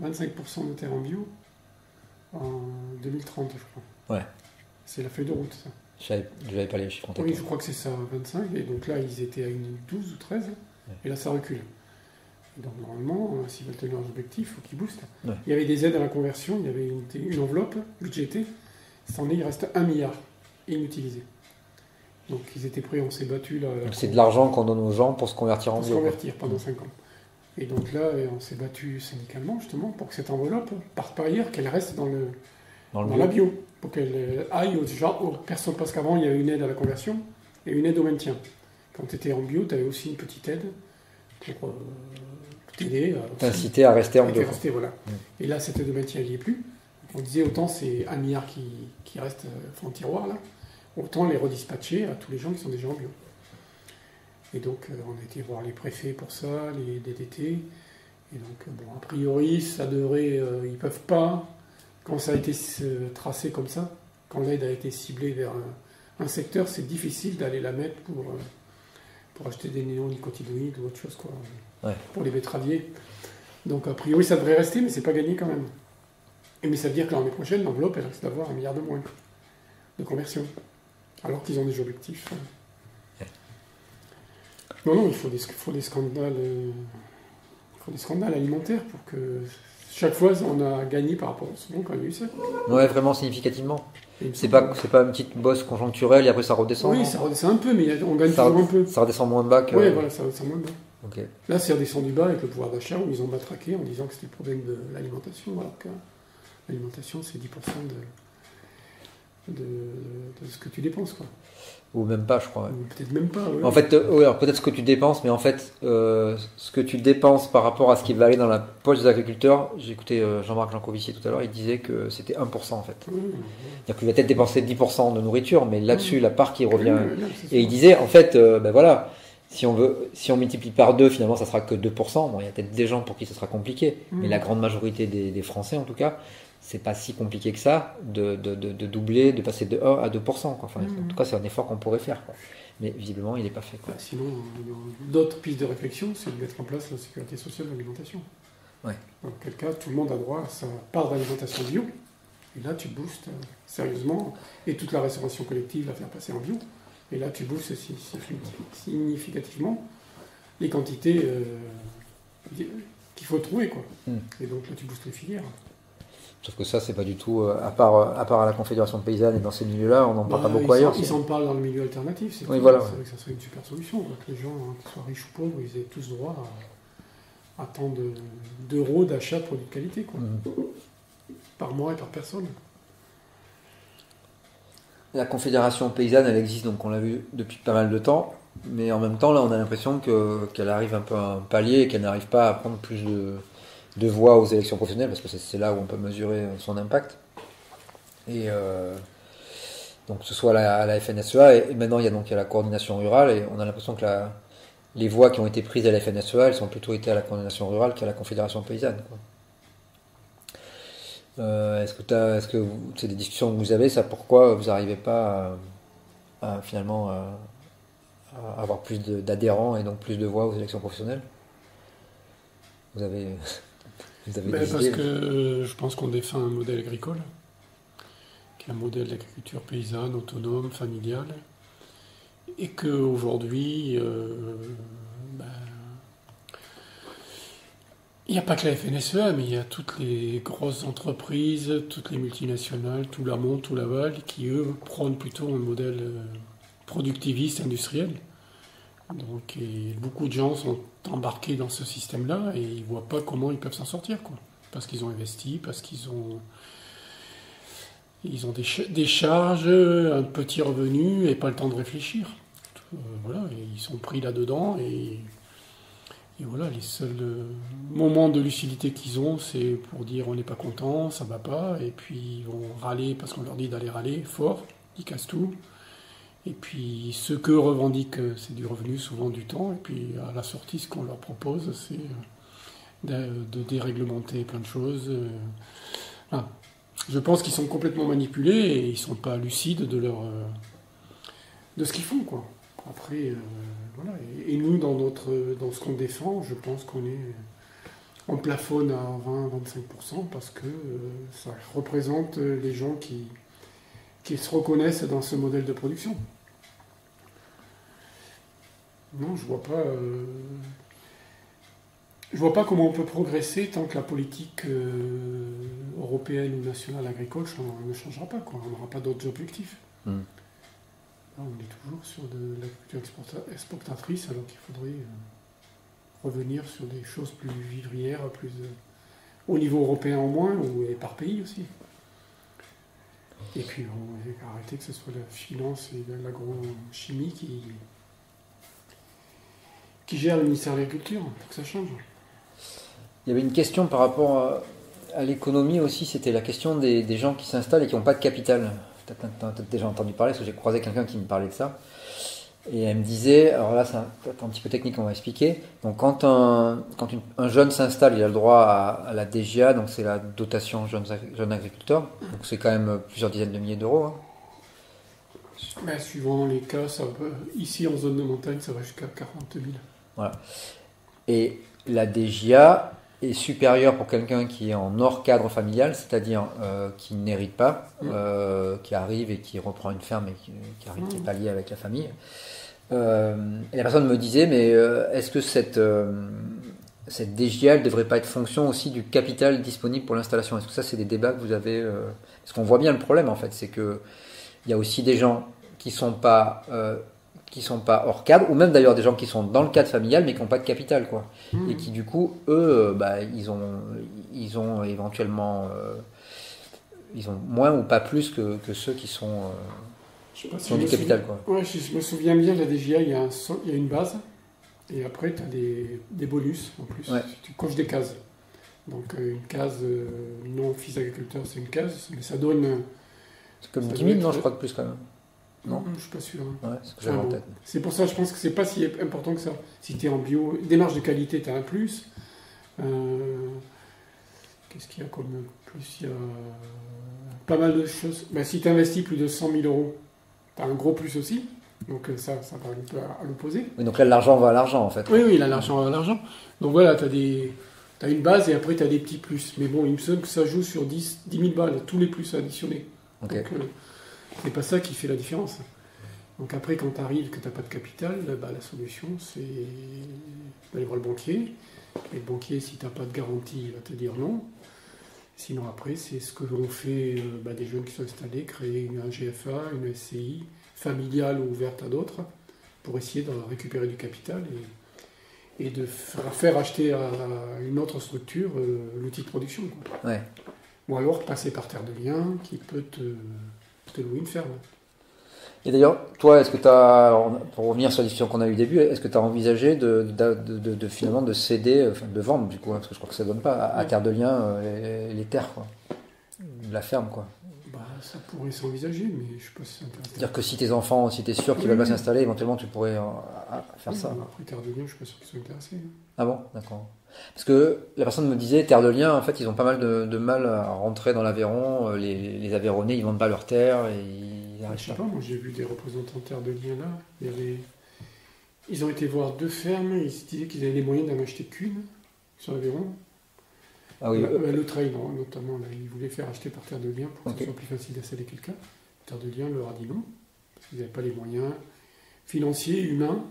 25% de terres en bio en 2030, je crois. Ouais. C'est la feuille de route, ça. Je n'avais pas les chiffres en tête. Oui, je crois que c'est ça, 25, et donc là, ils étaient à une 12 ou 13, et là, ça recule. Et donc, normalement, s'ils veulent tenir leurs objectifs, il faut qu'ils boostent. Ouais. Il y avait des aides à la conversion, il y avait une enveloppe budgétée, il reste 1 milliard inutilisé. Donc, ils étaient prêts, on s'est battu là. Donc, c'est de l'argent qu'on donne aux gens pour se convertir en bio. Pour se convertir pendant 5 ans. Et donc là, on s'est battu syndicalement, justement, pour que cette enveloppe parte par ailleurs, qu'elle reste dans la bio. Pour qu'elle aille aux personnes, parce qu'avant, il y avait une aide à la conversion et une aide au maintien. Quand tu étais en bio, tu avais aussi une petite aide pour t'aider. T'inciter à rester en bio. Voilà. Et là, cette aide de maintien, elle n'y est plus. On disait, autant c'est 1 milliard qui reste en tiroir, là, autant les redispatcher à tous les gens qui sont déjà en bio. Et donc, on a été voir les préfets pour ça, les DDT. Et donc, bon, a priori, ça devrait... ils peuvent pas... Quand ça a été tracé comme ça, quand l'aide a été ciblée vers un secteur, c'est difficile d'aller la mettre pour acheter des néonicotinoïdes ou autre chose, quoi, pour les betteraviers. Donc, a priori, ça devrait rester, mais c'est pas gagné quand même. Mais ça veut dire que l'année prochaine, l'enveloppe, elle risque d'avoir 1 milliard de moins de conversion. Alors qu'ils ont des objectifs. Non, il faut des scandales. Il faut des scandales alimentaires pour que chaque fois on a gagné par rapport au second quand il y a eu ça. Ouais, vraiment significativement. C'est pas une petite bosse conjoncturelle et après ça redescend. Oui, ça redescend un peu, mais on gagne toujours un peu. Ça redescend moins bas que. Oui, voilà, ça redescend moins bas. Okay. Là, c'est redescendu bas avec le pouvoir d'achat où ils ont matraqué en disant que c'était le problème de l'alimentation, alors que l'alimentation c'est 10% de ce que tu dépenses, quoi. Ou même pas, je crois. Ouais. Ou peut-être même pas. Ouais. En fait, alors peut-être ce que tu dépenses, mais en fait, ce que tu dépenses par rapport à ce qui va aller dans la poche des agriculteurs, j'ai écouté Jean-Marc Jancovici tout à l'heure, il disait que c'était 1% en fait. C'est-à-dire qu'il va peut-être dépenser 10% de nourriture, mais là-dessus, la part qui revient. Et il disait, en fait, voilà, si on multiplie par 2, finalement, ça sera que 2%. Bon, il y a peut-être des gens pour qui ce sera compliqué, mais la grande majorité des Français, en tout cas, c'est pas si compliqué que ça de doubler, de passer de 1 à 2%. Quoi. Enfin, en tout cas, c'est un effort qu'on pourrait faire. Quoi. Mais visiblement, il n'est pas fait. Quoi. Sinon, d'autres pistes de réflexion, c'est de mettre en place la sécurité sociale de l'alimentation. Ouais. Dans quel cas, tout le monde a droit à sa part d'alimentation bio. Et là, tu boostes sérieusement. Et toute la restauration collective va faire passer en bio. Et là, tu boostes significativement les quantités qu'il faut trouver. Quoi. Et donc là, tu boostes les filières. Sauf que ça, c'est pas du tout, à part à la Confédération paysanne et dans ces milieux-là, on n'en parle pas beaucoup ailleurs. Ils en parlent dans le milieu alternatif, c'est vrai que ça serait une super solution. Que les gens, qu'ils soient riches ou pauvres, ils aient tous droit à tant d'euros d'achat de produits de qualité, quoi. Par mois et par personne. La Confédération paysanne, elle existe, donc on l'a vu depuis pas mal de temps, mais en même temps, là, on a l'impression qu'elle arrive un peu à un palier et qu'elle n'arrive pas à prendre plus de voix aux élections professionnelles, parce que c'est là où on peut mesurer son impact. Et donc que ce soit à la FNSEA, et maintenant il y a la coordination rurale, et on a l'impression que les voix qui ont été prises à la FNSEA, elles sont plutôt été à la coordination rurale qu'à la Confédération paysanne. Quoi. Est-ce que c'est des discussions que vous avez, ça pourquoi vous n'arrivez pas finalement à avoir plus d'adhérents et donc plus de voix aux élections professionnelles? Vous avez parce que je pense qu'on défend un modèle agricole, qui est un modèle d'agriculture paysanne, autonome, familiale, et qu'aujourd'hui, il n'y a pas que la FNSEA, mais il y a toutes les grosses entreprises, toutes les multinationales, tout l'amont, tout l'aval, qui eux prônent plutôt un modèle productiviste, industriel. Donc, beaucoup de gens sont embarqués dans ce système-là et ils ne voient pas comment ils peuvent s'en sortir, quoi. Parce qu'ils ont investi, parce qu'ils ont des charges, un petit revenu et pas le temps de réfléchir. Voilà, et ils sont pris là-dedans et voilà, les seuls moments de lucidité qu'ils ont, c'est pour dire on n'est pas content, ça va pas, et puis ils vont râler parce qu'on leur dit d'aller râler fort, ils cassent tout. Et puis, ce qu'eux revendiquent, c'est du revenu, souvent du temps. Et puis, à la sortie, ce qu'on leur propose, c'est de déréglementer plein de choses, Ah. Je pense qu'ils sont complètement manipulés et ils sont pas lucides de ce qu'ils font, quoi. Après, voilà. Et nous, dans ce qu'on défend, je pense on plafonne à 20-25% parce que ça représente les gens qui se reconnaissent dans ce modèle de production. Non, je vois pas comment on peut progresser tant que la politique européenne ou nationale agricole ne changera pas, quoi. On n'aura pas d'autres objectifs. Là, on est toujours sur de l'agriculture exportatrice, alors qu'il faudrait revenir sur des choses plus vivrières, plus au niveau européen au moins, et par pays aussi. Et puis, arrêter que ce soit la finance et l'agrochimie qui gère le ministère de l'Agriculture, pour que ça change. Il y avait une question par rapport à l'économie aussi, c'était la question des gens qui s'installent et qui n'ont pas de capital. Tu as déjà entendu parler, parce que j'ai croisé quelqu'un qui me parlait de ça. Et elle me disait, alors là c'est un petit peu technique, on va expliquer. Donc quand un jeune s'installe, il a le droit à la DGA, donc c'est la dotation jeune agriculteur. Donc c'est quand même plusieurs dizaines de milliers d'euros. Hein. Ben, suivant les cas, ici en zone de montagne, ça va jusqu'à 40 000. Voilà. Et la DGA est supérieure pour quelqu'un qui est en hors cadre familial, c'est-à-dire qui n'hérite pas, qui arrive et qui reprend une ferme et qui n'est pas lié avec la famille. Et la personne me disait, mais est-ce que cette DGA ne devrait pas être fonction aussi du capital disponible pour l'installation? Est-ce que ça, c'est des débats que vous avez Parce qu'on voit bien le problème, en fait, c'est qu'il y a aussi des gens qui sont pas hors cadre, ou même d'ailleurs des gens qui sont dans le cadre familial mais qui n'ont pas de capital, quoi. Et qui du coup, eux, ils ont éventuellement ils ont moins ou pas plus que ceux qui sont qui ont du capital, quoi. Ouais, je me souviens bien de la DGA, il y a une base et après tu as des bonus en plus. Ouais. Tu coches des cases. Donc une case non fils d'agriculteur, c'est une case, mais ça donne. C'est comme 10 000, non, je crois que plus quand même. Non, je suis pas sûr. Ouais, c'est ce que j'avais en tête. C'est pour ça, je pense que c'est pas si important que ça. Si tu es en bio, démarche de qualité, tu as un plus. Qu'est-ce qu'il y a comme plus? Il y a pas mal de choses. Ben, si tu investis plus de 100 000 euros, tu as un gros plus aussi. Donc ça va un peu à l'opposé. Oui, donc là, l'argent va à l'argent, en fait. Oui, là, l'argent va à l'argent. Donc voilà, tu as une base et après tu as des petits plus. Mais bon, il me semble que ça joue sur 10 000 balles, tous les plus additionnés. Okay. Donc, c'est pas ça qui fait la différence. Donc après, quand tu arrives que tu n'as pas de capital, la solution, c'est d'aller voir le banquier. Et le banquier, si tu n'as pas de garantie, il va te dire non. Sinon après, c'est ce que l'on fait des jeunes qui sont installés, créer un GFA, une SCI, familiale ou ouverte à d'autres, pour essayer de récupérer du capital et de faire acheter à une autre structure l'outil de production, quoi. Ouais. Ou alors passer par Terre de Liens, qui peut te louer une ferme. Et d'ailleurs, toi, est-ce que tu as, pour revenir sur la discussion qu'on a eu au début, est-ce que tu as envisagé finalement de céder, enfin de vendre du coup, hein, parce que je crois que ça ne donne pas à Terre de Liens les terres, quoi, la ferme, quoi. Ça pourrait s'envisager, mais je ne sais pas si c'est intéressant. C'est-à-dire que si tes enfants, si tu es sûr qu'ils veulent pas s'installer, éventuellement tu pourrais faire ça. Après Terre de Liens, je ne suis pas sûr qu'ils soient intéressés. Ah bon, d'accord. Parce que la personne me disait, Terre de Liens, en fait, ils ont pas mal de mal à rentrer dans l'Aveyron. Les Aveyronnais, ils vendent pas leurs terres et ils Je sais pas, moi j'ai vu des représentants de Terre de Liens là. Ils ont été voir 2 fermes, ils se disaient qu'ils avaient les moyens d'en acheter qu'une sur l'Aveyron. Ah oui. Le trail, notamment, là, ils voulaient faire acheter par Terre de Liens pour que ce soit plus facile d'installer quelqu'un. Terre de Liens leur a dit non, parce qu'ils n'avaient pas les moyens financiers, humains.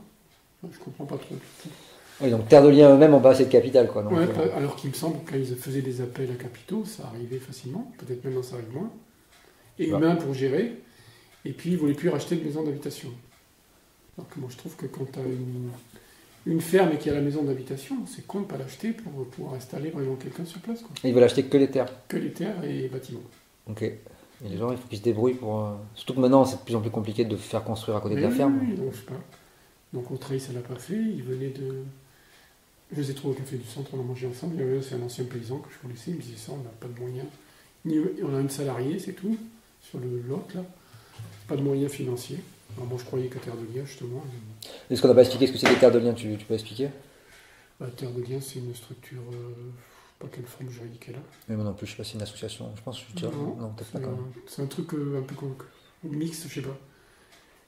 Je comprends pas trop. Oui, donc Terre de Liens eux-mêmes n'ont pas assez de capital, quoi. Donc, alors qu'il me semble que quand ils faisaient des appels à capitaux, ça arrivait facilement. Peut-être maintenant ça arrive moins. Et humains pour gérer. Et puis ils ne voulaient plus racheter de maison d'habitation. Alors que moi je trouve que quand tu as une ferme et qu'il y a la maison d'habitation, c'est con de ne pas l'acheter pour pouvoir installer vraiment quelqu'un sur place, quoi. Et ils veulent acheter que les terres. Que les terres et les bâtiments. Ok. Et les gens, il faut qu'ils se débrouillent pour. Surtout que maintenant, c'est de plus en plus compliqué de faire construire à côté de la ferme. Oui, donc je sais pas. Donc au Trail, ça l'a pas fait. Ils venaient de. Je les ai trouvés au Café du Centre, on a mangé ensemble. Il y avait c'est un ancien paysan que je connaissais. Il me disait ça, on n'a pas de moyens. On a une salariée, c'est tout, sur le lot là. Pas de moyens financiers. Alors moi je croyais qu'à Terre de Liens, justement. Est-ce qu'on n'a pas expliqué ce que c'est des Terres de Liens, tu peux expliquer? Terre de Liens, c'est une structure pas quelle forme juridique elle a. Mais moi non plus, je sais pas si c'est une association. Je pense que je dirais. Non, peut-être pas quand même. C'est un truc un peu mixte, je sais pas.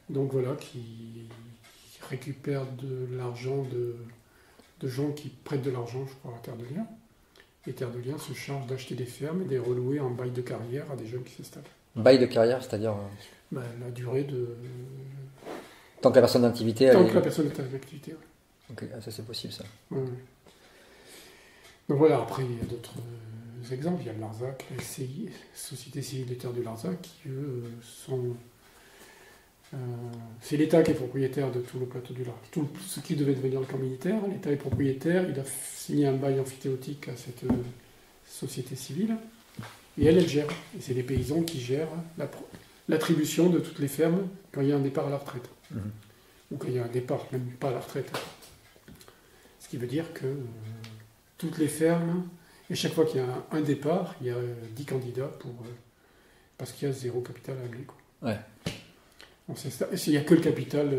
Donc voilà, qui récupère de l'argent de gens qui prêtent de l'argent, je crois, à Terre de Liens. Et Terre de Liens se charge d'acheter des fermes et de les relouer en bail de carrière à des jeunes qui s'installent. Bail de carrière, c'est-à-dire La durée de... tant que la personne d'activité. Tant que la personne est en activité, ouais. Ok, ça c'est possible ça. Ouais. Donc voilà, après il y a d'autres exemples. Il y a le Larzac, la SCI, Société Civile des Terres du Larzac, qui eux sont... c'est l'État qui est propriétaire de tout le plateau du Larzac. Tout ce qui devait devenir le camp militaire, l'État est propriétaire, il a signé un bail amphithéotique à cette société civile, et elle gère. Et c'est les paysans qui gèrent l'attribution de toutes les fermes quand il y a un départ à la retraite. Ou quand il y a un départ, même pas à la retraite. Ce qui veut dire que toutes les fermes, et chaque fois qu'il y a un départ, il y a 10 candidats parce qu'il y a 0 capital à amener. Quoi. Ouais. Il n'y a que le capital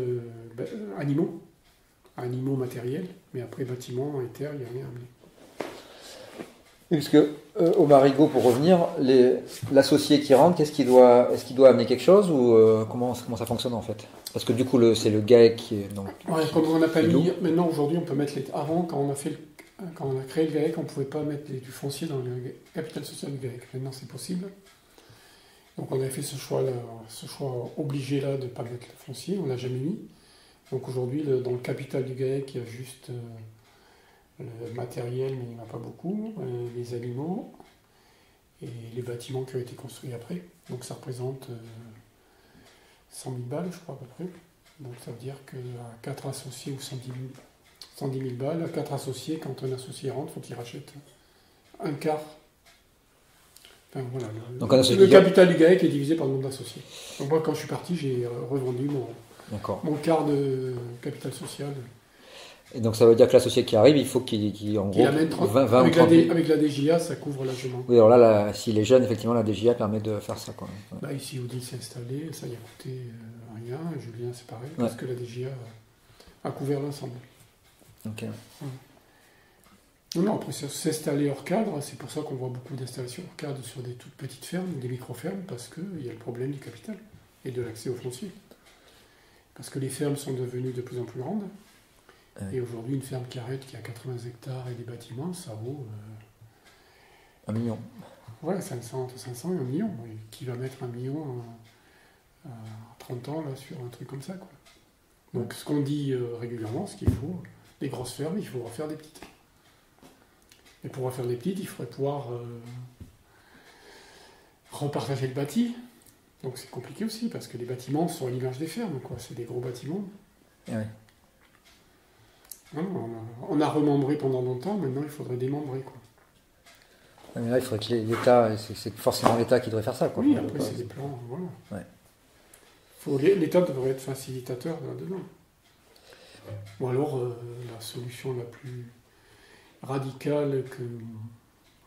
animaux matériels, mais après bâtiments et terres, il n'y a rien à amener. Parce que au Marigot, pour revenir, l'associé qui rentre, est-ce qu'il doit amener quelque chose ou comment ça fonctionne en fait? Parce que du coup, c'est le GAEC qui est donc. Ouais, comme on n'a pas mis. Maintenant, aujourd'hui, on peut mettre Avant, quand on a créé le GAEC, on ne pouvait pas mettre du foncier dans le capital social du GAEC. Maintenant, c'est possible. Donc, on avait fait ce choix obligé là de ne pas mettre le foncier. On ne l'a jamais mis. Donc aujourd'hui, dans le capital du GAEC, il y a juste le matériel, mais il n'y en a pas beaucoup, les animaux et les bâtiments qui ont été construits après. Donc ça représente 100 000 balles, je crois, à peu près. Donc ça veut dire qu'à 4 associés ou 110 000 balles, à 4 associés, quand un associé rentre, il faut qu'il rachète un quart. Enfin, voilà, donc, le capital du GAEC est divisé par le nombre d'associés. Donc moi, quand je suis parti, j'ai revendu mon quart de capital social. Et donc ça veut dire que l'associé qui arrive, il faut qu'il en gros, amène 20 avec la DGA, ça couvre largement. Oui, alors là, s'il est jeune, effectivement, la DGA permet de faire ça. Quoi. Ouais. Bah, ici, Odile s'est installé, ça y a coûté rien, Julien, c'est pareil, parce que la DGA a couvert l'ensemble. Ok. Ouais. Non, après, s'installer hors cadre, c'est pour ça qu'on voit beaucoup d'installations hors cadre sur des toutes petites fermes, des micro-fermes, parce qu'il y a le problème du capital et de l'accès au foncier. Parce que les fermes sont devenues de plus en plus grandes. Et aujourd'hui, une ferme qui arrête, qui a 80 hectares et des bâtiments, ça vaut... 1 million. Ouais, 500 et 1 million. Et qui va mettre 1 million à 30 ans là, sur un truc comme ça, quoi. Donc ce qu'on dit régulièrement, c'est qu'il faut des grosses fermes, il faut refaire des petites. Et pour refaire des petites, il faudrait pouvoir repartager le bâti. Donc c'est compliqué aussi, parce que les bâtiments sont à l'image des fermes, quoi. C'est des gros bâtiments. Ouais. On a remembré pendant longtemps, maintenant il faudrait démembrer, quoi. Mais là, il faudrait que l'État, c'est forcément l'État qui devrait faire ça, quoi. Oui, après c'est des plans, voilà. Ouais. L'État devrait être facilitateur là-dedans. Ou alors la solution la plus radicale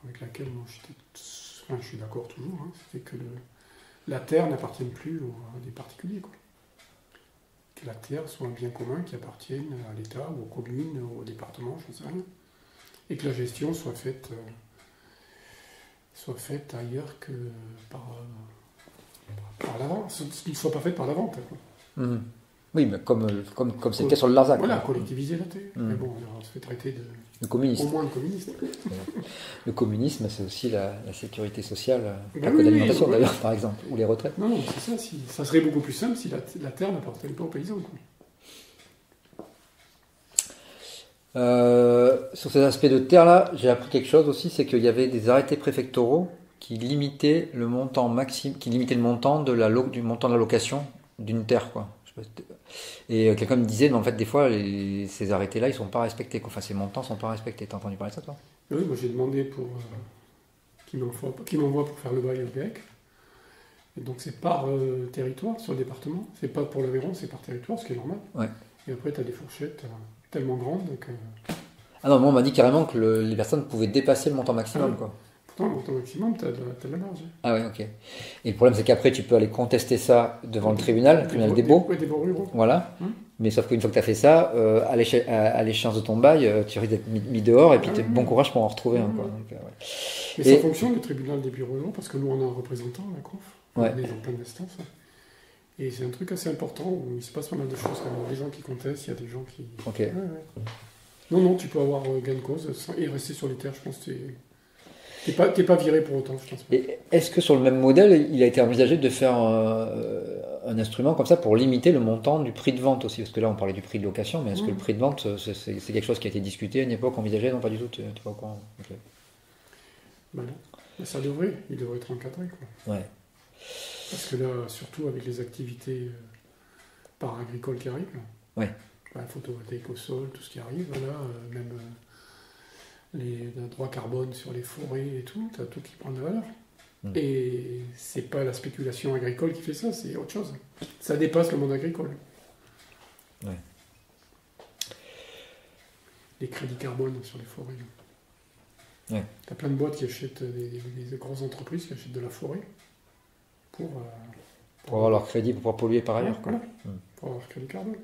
avec laquelle moi je suis d'accord toujours, hein, c'est que la terre n'appartienne plus à des particuliers, quoi. Que la terre soit un bien commun qui appartienne à l'État ou aux communes, aux départements, je ne sais rien. Et que la gestion soit faite ailleurs que par la vente. Qu'il ne soit pas fait par la vente. Quoi. Mmh. Oui, mais comme c'est le cas sur le Larzac. Voilà, collectiviser la terre. Mais bon, on se fait traiter le communiste. Au moins le communiste. Le communisme, c'est aussi la sécurité sociale, pas que l'alimentation d'ailleurs, par exemple, ou les retraites. Non, c'est ça. Ça serait beaucoup plus simple si la terre n'appartenait pas aux paysans. Quoi. Sur ces aspects de terre-là, j'ai appris quelque chose aussi, c'est qu'il y avait des arrêtés préfectoraux qui limitaient le montant du montant de la location d'une terre, quoi. Et quelqu'un me disait, mais en fait, des fois, ces arrêtés-là, ils sont pas respectés, quoi. Enfin, ces montants sont pas respectés. T'as entendu parler de ça, toi? Oui, moi j'ai demandé pour qu'il m'envoie pour faire le bail au GAEC. Et donc c'est par territoire sur le département. C'est pas pour l'Aveyron, c'est par territoire, ce qui est normal. Ouais. Et après, tu as des fourchettes tellement grandes que... Ah non, moi on m'a dit carrément que les personnes pouvaient dépasser le montant maximum, quoi. Dans ton maximum, tu as de la marge. Ah oui, ok. Et le problème, c'est qu'après, tu peux aller contester ça devant le tribunal des baux. Des baux ruraux. Voilà. Mais sauf qu'une fois que tu as fait ça, à l'échéance de ton bail, tu risques d'être mis dehors et puis bon courage pour en retrouver un. Quoi. Donc, Mais ça fonctionne, le tribunal des bureaux ruraux, parce que nous, on a un représentant, la conf. On est dans plein d'instances. Et c'est un truc assez important où il se passe pas mal de choses. Il y a des gens qui contestent, il y a des gens qui. Ok. Ouais. Non, tu peux avoir gain de cause et rester sur les terres, je pense que t'es pas viré pour autant, je pense pas. Et est-ce que sur le même modèle, il a été envisagé de faire un instrument comme ça pour limiter le montant du prix de vente aussi? Parce que là, on parlait du prix de location, mais est-ce que le prix de vente, c'est quelque chose qui a été discuté à une époque, envisagé? Non, pas du tout, tu n'es pas au courant. Okay. Ben non. Mais il devrait être encadré, quoi. Ouais. Parce que là, surtout avec les activités para-agricoles qui arrivent, ouais. La photovoltaïque au sol, tout ce qui arrive, là, même les droits carbone sur les forêts et tout, tu as tout qui prend de la valeur. Et c'est pas la spéculation agricole qui fait ça, c'est autre chose. Ça dépasse le monde agricole. Ouais. Les crédits carbone sur les forêts. Ouais. Tu as plein de boîtes qui achètent, des grosses entreprises qui achètent de la forêt pour avoir leur crédit pour pouvoir polluer par ailleurs. Voilà. Pour avoir crédit carbone.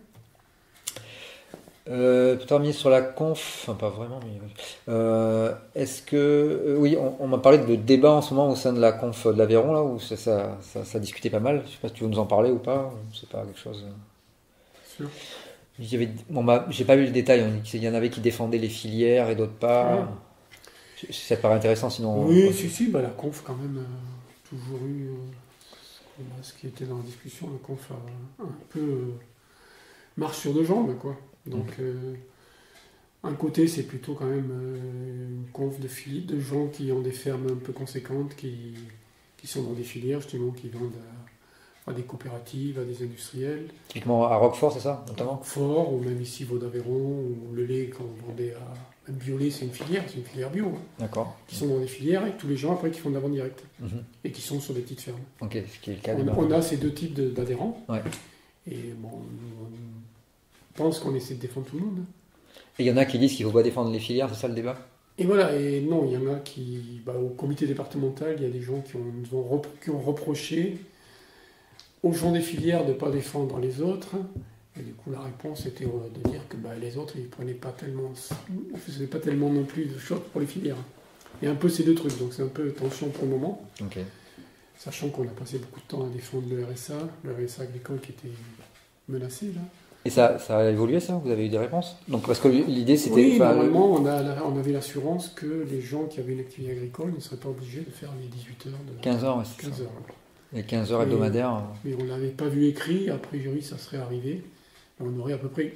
Pour terminer sur la conf, enfin pas vraiment, mais est-ce que oui, on m'a parlé de débat en ce moment au sein de la conf de l'Aveyron là où ça discutait pas mal. Je sais pas si tu veux nous en parler ou pas. C'est pas quelque chose. Sûr. J'ai pas vu le détail. On dit qu'il y en avait qui défendaient les filières et d'autres pas. Ça te paraît intéressant sinon. Oui, si, la conf quand même toujours eu ce qui était dans la discussion. La conf a un peu marche sur deux jambes quoi. Donc, un côté, c'est plutôt quand même une conf de gens qui ont des fermes un peu conséquentes, qui sont dans des filières, justement, qui vendent à des coopératives, à des industriels. Typiquement à Roquefort, c'est ça, notamment Roquefort, ou même ici, Vaud d'Aveyron, ou le lait, quand on vendait à... Même Biolay, c'est une filière bio. Hein, d'accord. Qui sont dans des filières, et tous les gens, après, qui font de la vente directe. Et qui sont sur des petites fermes. Ok, ce qui est le cas. On a ces deux types d'adhérents. Ouais. Et bon... Je pense qu'on essaie de défendre tout le monde. Et il y en a qui disent qu'il faut pas défendre les filières, c'est ça le débat? Et voilà, et non, il y en a qui, au comité départemental, il y a des gens qui ont reproché aux gens des filières de ne pas défendre les autres. Et du coup, la réponse était de dire que les autres, ils prenaient pas tellement, ne faisaient pas tellement non plus de choses pour les filières. Il y a un peu ces deux trucs, donc c'est un peu tension pour le moment. Okay. Sachant qu'on a passé beaucoup de temps à défendre le RSA agricole qui était menacé là. Et ça a évolué ça? Vous avez eu des réponses? Donc parce que l'idée c'était... Oui, normalement on avait l'assurance que les gens qui avaient une activité agricole ne seraient pas obligés de faire les 18 heures de... 15 heures, ouais, 15 heures. Les 15 heures hebdomadaires. Mais on ne l'avait pas vu écrit, a priori ça serait arrivé. On aurait à peu près...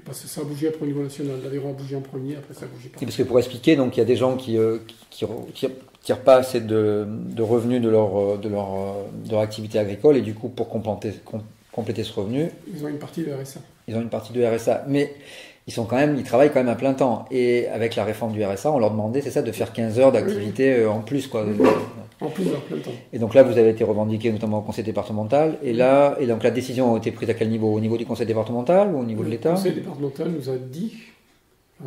Parce que ça a bougé après au niveau national. L'Aveyron a bougé en premier, après ça a bougé par... Et parce que pour expliquer, donc il y a des gens qui tirent pas assez de revenus de leur activité agricole et du coup pour compléter ce revenu. Ils ont une partie de RSA. Ils ont une partie de RSA, mais ils travaillent quand même à plein temps. Et avec la réforme du RSA, on leur demandait, c'est ça, de faire 15 heures d'activité en plus, quoi. En plus, en plein temps. Et donc là, vous avez été revendiqué notamment au conseil départemental. Et donc la décision a été prise à quel niveau? Au niveau du conseil départemental ou au niveau de l'État? Le conseil départemental nous a dit,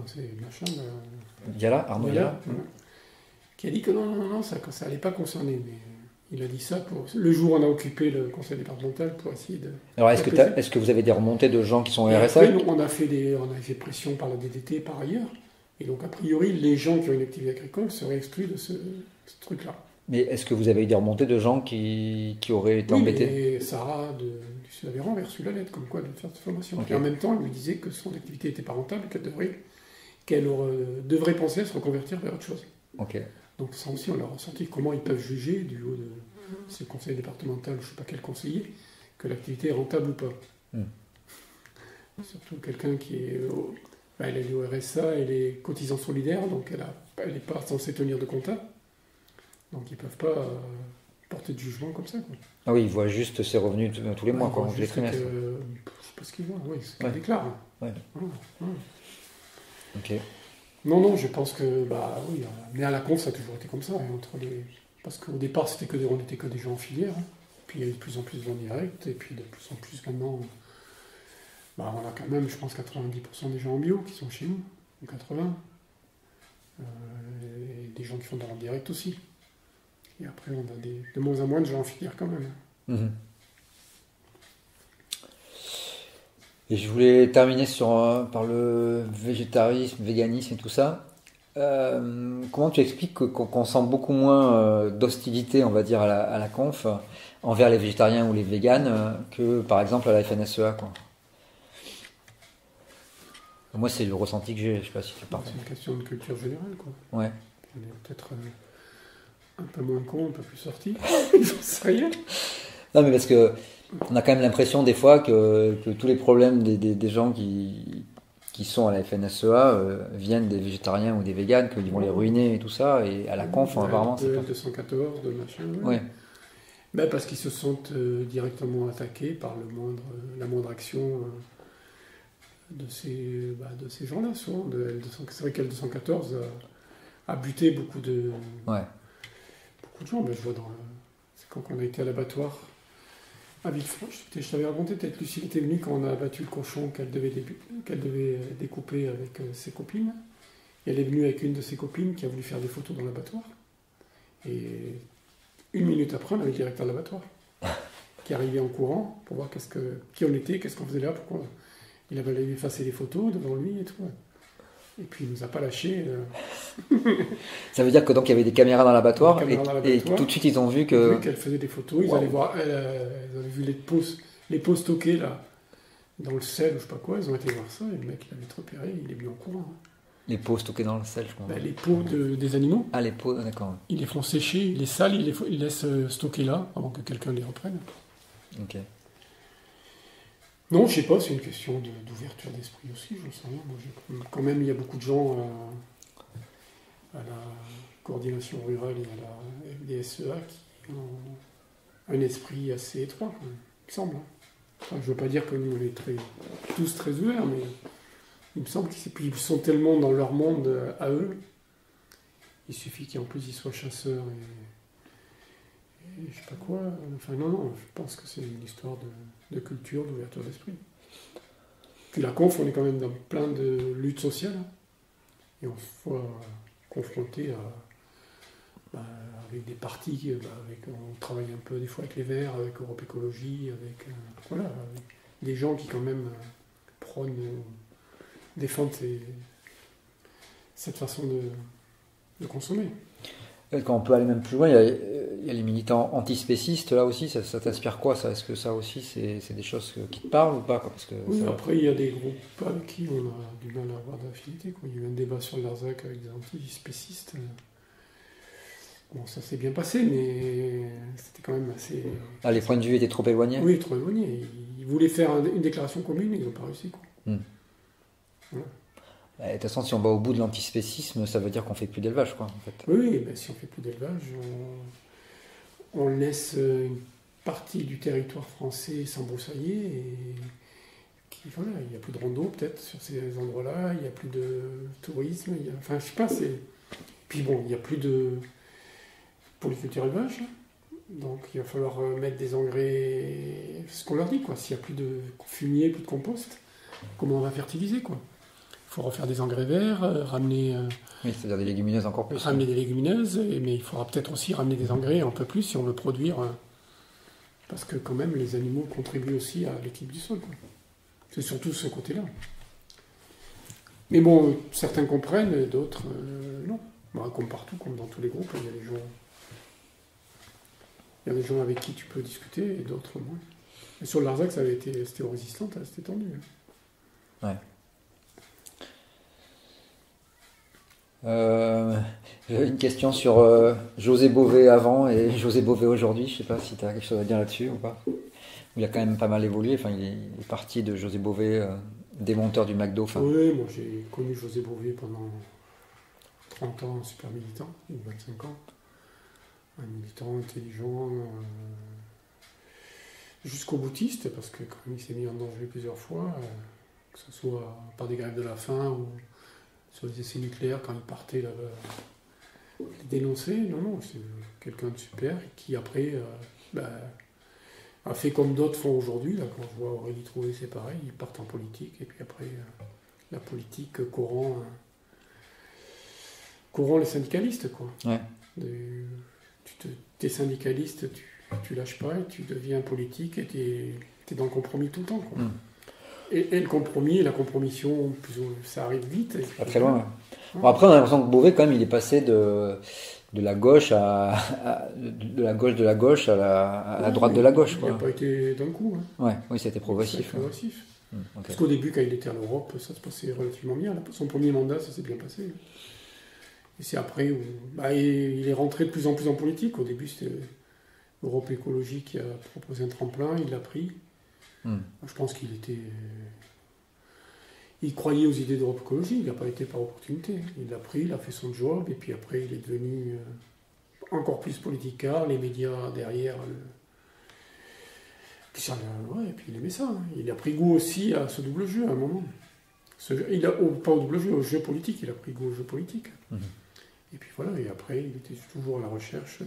c'est machin, Arnaud Diala, qui a dit que non, ça allait pas concerner, mais... Il a dit ça le jour où on a occupé le conseil départemental pour essayer de... Alors est-ce que vous avez des remontées de gens qui sont RSA? Après, on a fait pression par la DDT par ailleurs. Et donc a priori, les gens qui ont une activité agricole seraient exclus de ce truc-là. Mais est-ce que vous avez eu des remontées de gens qui auraient été embêtés? Et Sarah du Sud-Aveyron avait reçu la lettre comme quoi de faire cette formation. Okay. Et en même temps, elle lui disait que son activité n'était pas rentable et qu'elle devrait penser à se reconvertir vers autre chose. Ok. Donc ça aussi, on leur a ressenti comment ils peuvent juger du haut de ces conseils départementaux, je ne sais pas quel conseiller, que l'activité est rentable ou pas. Surtout quelqu'un qui est... elle est au RSA, elle est cotisant solidaire, donc elle n'est pas censée tenir de compta. Donc ils ne peuvent pas porter de jugement comme ça. Quoi. Ah oui, ils voient juste ses revenus tous les mois, quoi, tous les trimestres. Je ne sais pas ce qu'ils voient, ce qu'ils déclarent. Ouais. Ok. Non, je pense que, oui, mais à la conf, ça a toujours été comme ça. Parce qu'au départ, on n'était que des gens en filière. Hein. Puis il y a eu de plus en plus de ventes directes. Et puis de plus en plus maintenant, on a quand même, je pense, 90% des gens en bio qui sont chez nous. Ou 80%. et des gens qui font de la vente directe aussi. Et après, on a de moins en moins de gens en filière quand même. Mhm. Et je voulais terminer par le végétarisme, véganisme et tout ça. Comment tu expliques qu'on sent beaucoup moins d'hostilité, on va dire, à la conf envers les végétariens ou les véganes que par exemple à la FNSEA, quoi. Moi, c'est le ressenti que j'ai, je sais pas si tu parles. C'est une question de culture générale, quoi. Ouais. On est peut-être un peu moins con, un peu plus sorti. J'en sais rien. Non, mais parce que on a quand même l'impression des fois que tous les problèmes des gens qui sont à la FNSEA viennent des végétariens ou des véganes, qu'ils vont les ruiner et tout ça, et à la conf, apparemment, c'est pas... 214, de machin. Ouais. Ben, parce qu'ils se sentent directement attaqués par la moindre action de ces gens-là, souvent. C'est vrai qu'L214 a buté beaucoup de gens. Ben, je vois c'est quand on a été à l'abattoir à Villefranche. Je t'avais raconté, peut-être Lucie était venue quand on a abattu le cochon qu'elle devait découper avec ses copines. Et elle est venue avec une de ses copines qui a voulu faire des photos dans l'abattoir. Et 1 minute après, on avait le directeur de l'abattoir qui arrivait en courant pour voir qui on était, qu'est-ce qu'on faisait là, pourquoi il avait effacé les photos devant lui et tout. Et puis il nous a pas lâchés. Ça veut dire que donc il y avait des caméras dans l'abattoir et tout de suite ils ont vu que... qu'elle faisait des photos, ils allaient voir, ils avaient vu les pots stockés là, dans le sel ou je sais pas quoi, ils ont été voir ça et le mec il avait repéré, il est venu en courant. Les pots stockés dans le sel, je crois. Ben, les pots des animaux. Ah, les pots, d'accord. Ils les font sécher, ils les salent, ils les laissent stocker là avant que quelqu'un les reprenne. Ok. Non, je sais pas, c'est une question d'ouverture d'esprit aussi, je ne sais rien. Moi, quand même, il y a beaucoup de gens à la coordination rurale et à la FDSEA qui ont un esprit assez étroit, il me semble. Enfin, je ne veux pas dire que nous, on est tous très ouverts, mais il me semble qu'ils sont tellement dans leur monde à eux. Il suffit qu'en plus ils soient chasseurs et je sais pas quoi. Enfin, non, je pense que c'est une histoire de culture, d'ouverture d'esprit. Puis la conf, on est quand même dans plein de luttes sociales. Et on se voit confronté avec des partis. On travaille un peu des fois avec les Verts, avec Europe Écologie, avec des gens qui quand même défendent cette façon de consommer. Quand on peut aller même plus loin, il y a les militants antispécistes, là aussi, ça t'inspire quoi ça? Est-ce que ça aussi, c'est des choses qui te parlent ou pas quoi? Parce que oui, après, il y a des groupes avec qui on a du mal à avoir d'affinité. Il y a eu un débat sur le Larzac avec des antispécistes. Bon, ça s'est bien passé, mais c'était quand même assez... Ah, les points de vue étaient trop éloignés? Oui, trop éloignés. Ils voulaient faire une déclaration commune, ils n'ont pas réussi. Quoi. Voilà. De toute façon, si on va au bout de l'antispécisme, ça veut dire qu'on fait plus d'élevage, quoi, en fait. Oui, ben, si on fait plus d'élevage, on laisse une partie du territoire français s'embroussailler et il n'y a plus de rando peut-être sur ces endroits-là, il n'y a plus de tourisme, enfin je sais pas, puis bon, il n'y a plus de polyculture élevage, donc il va falloir mettre des engrais, ce qu'on leur dit, quoi. S'il n'y a plus de fumier, plus de compost, comment on va fertiliser, quoi. Il faut refaire des engrais verts, ramener... oui, c'est-à-dire des légumineuses encore plus. Ramener des légumineuses, mais il faudra peut-être aussi ramener des engrais un peu plus si on veut produire, parce que quand même les animaux contribuent aussi à l'équilibre du sol, quoi. C'est surtout ce côté-là. Mais bon, certains comprennent, d'autres non. Bon, comme partout, comme dans tous les groupes, il y a des gens avec qui tu peux discuter et d'autres moins. Et sur le Larzac, c'était résistant, c'était tendu. Ouais. J'avais une question sur José Bové avant et José Bové aujourd'hui. Je ne sais pas si tu as quelque chose à dire là-dessus ou pas. Il a quand même pas mal évolué. Enfin, il est parti de José Bové, démonteur du McDo. Oui, moi j'ai connu José Bové pendant 30 ans, super militant, ou 25 ans. Un militant intelligent, jusqu'au boutiste, parce que quand même il s'est mis en danger plusieurs fois, que ce soit par des grèves de la faim ou sur les essais nucléaires quand il partait les dénoncer. Non, c'est quelqu'un de super qui après a fait comme d'autres font aujourd'hui. Là, quand je vois Aurélie Trouvé, c'est pareil, ils partent en politique et puis après la politique corrompt courant les syndicalistes, quoi. Ouais. T'es syndicaliste, tu lâches pas, et tu deviens politique et t'es dans le compromis tout le temps, quoi. Et le compromis, la compromission, ça arrive vite. Pas très loin. Ouais. Bon, après, on a l'impression que Beauvais, quand même, il est passé de la gauche de la gauche à la droite de la gauche. Il n'a pas été d'un coup. Hein. Ouais, oui, c'était progressif. Okay. Parce qu'au début, quand il était à l'Europe, ça se passait relativement bien. Son premier mandat, ça s'est bien passé. Et c'est après où il est rentré de plus en plus en politique. Au début, c'était Europe Écologie qui a proposé un tremplin, il l'a pris. Je pense il croyait aux idées d'Europe Écologie, il n'a pas été par opportunité. Il l'a pris, il a fait son job, et puis après, il est devenu encore plus politicard, les médias derrière. Et puis il aimait ça. Hein. Il a pris goût aussi à ce double jeu à un moment. Pas au double jeu, au jeu politique, il a pris goût au jeu politique. Et puis voilà, et après, il était toujours à la recherche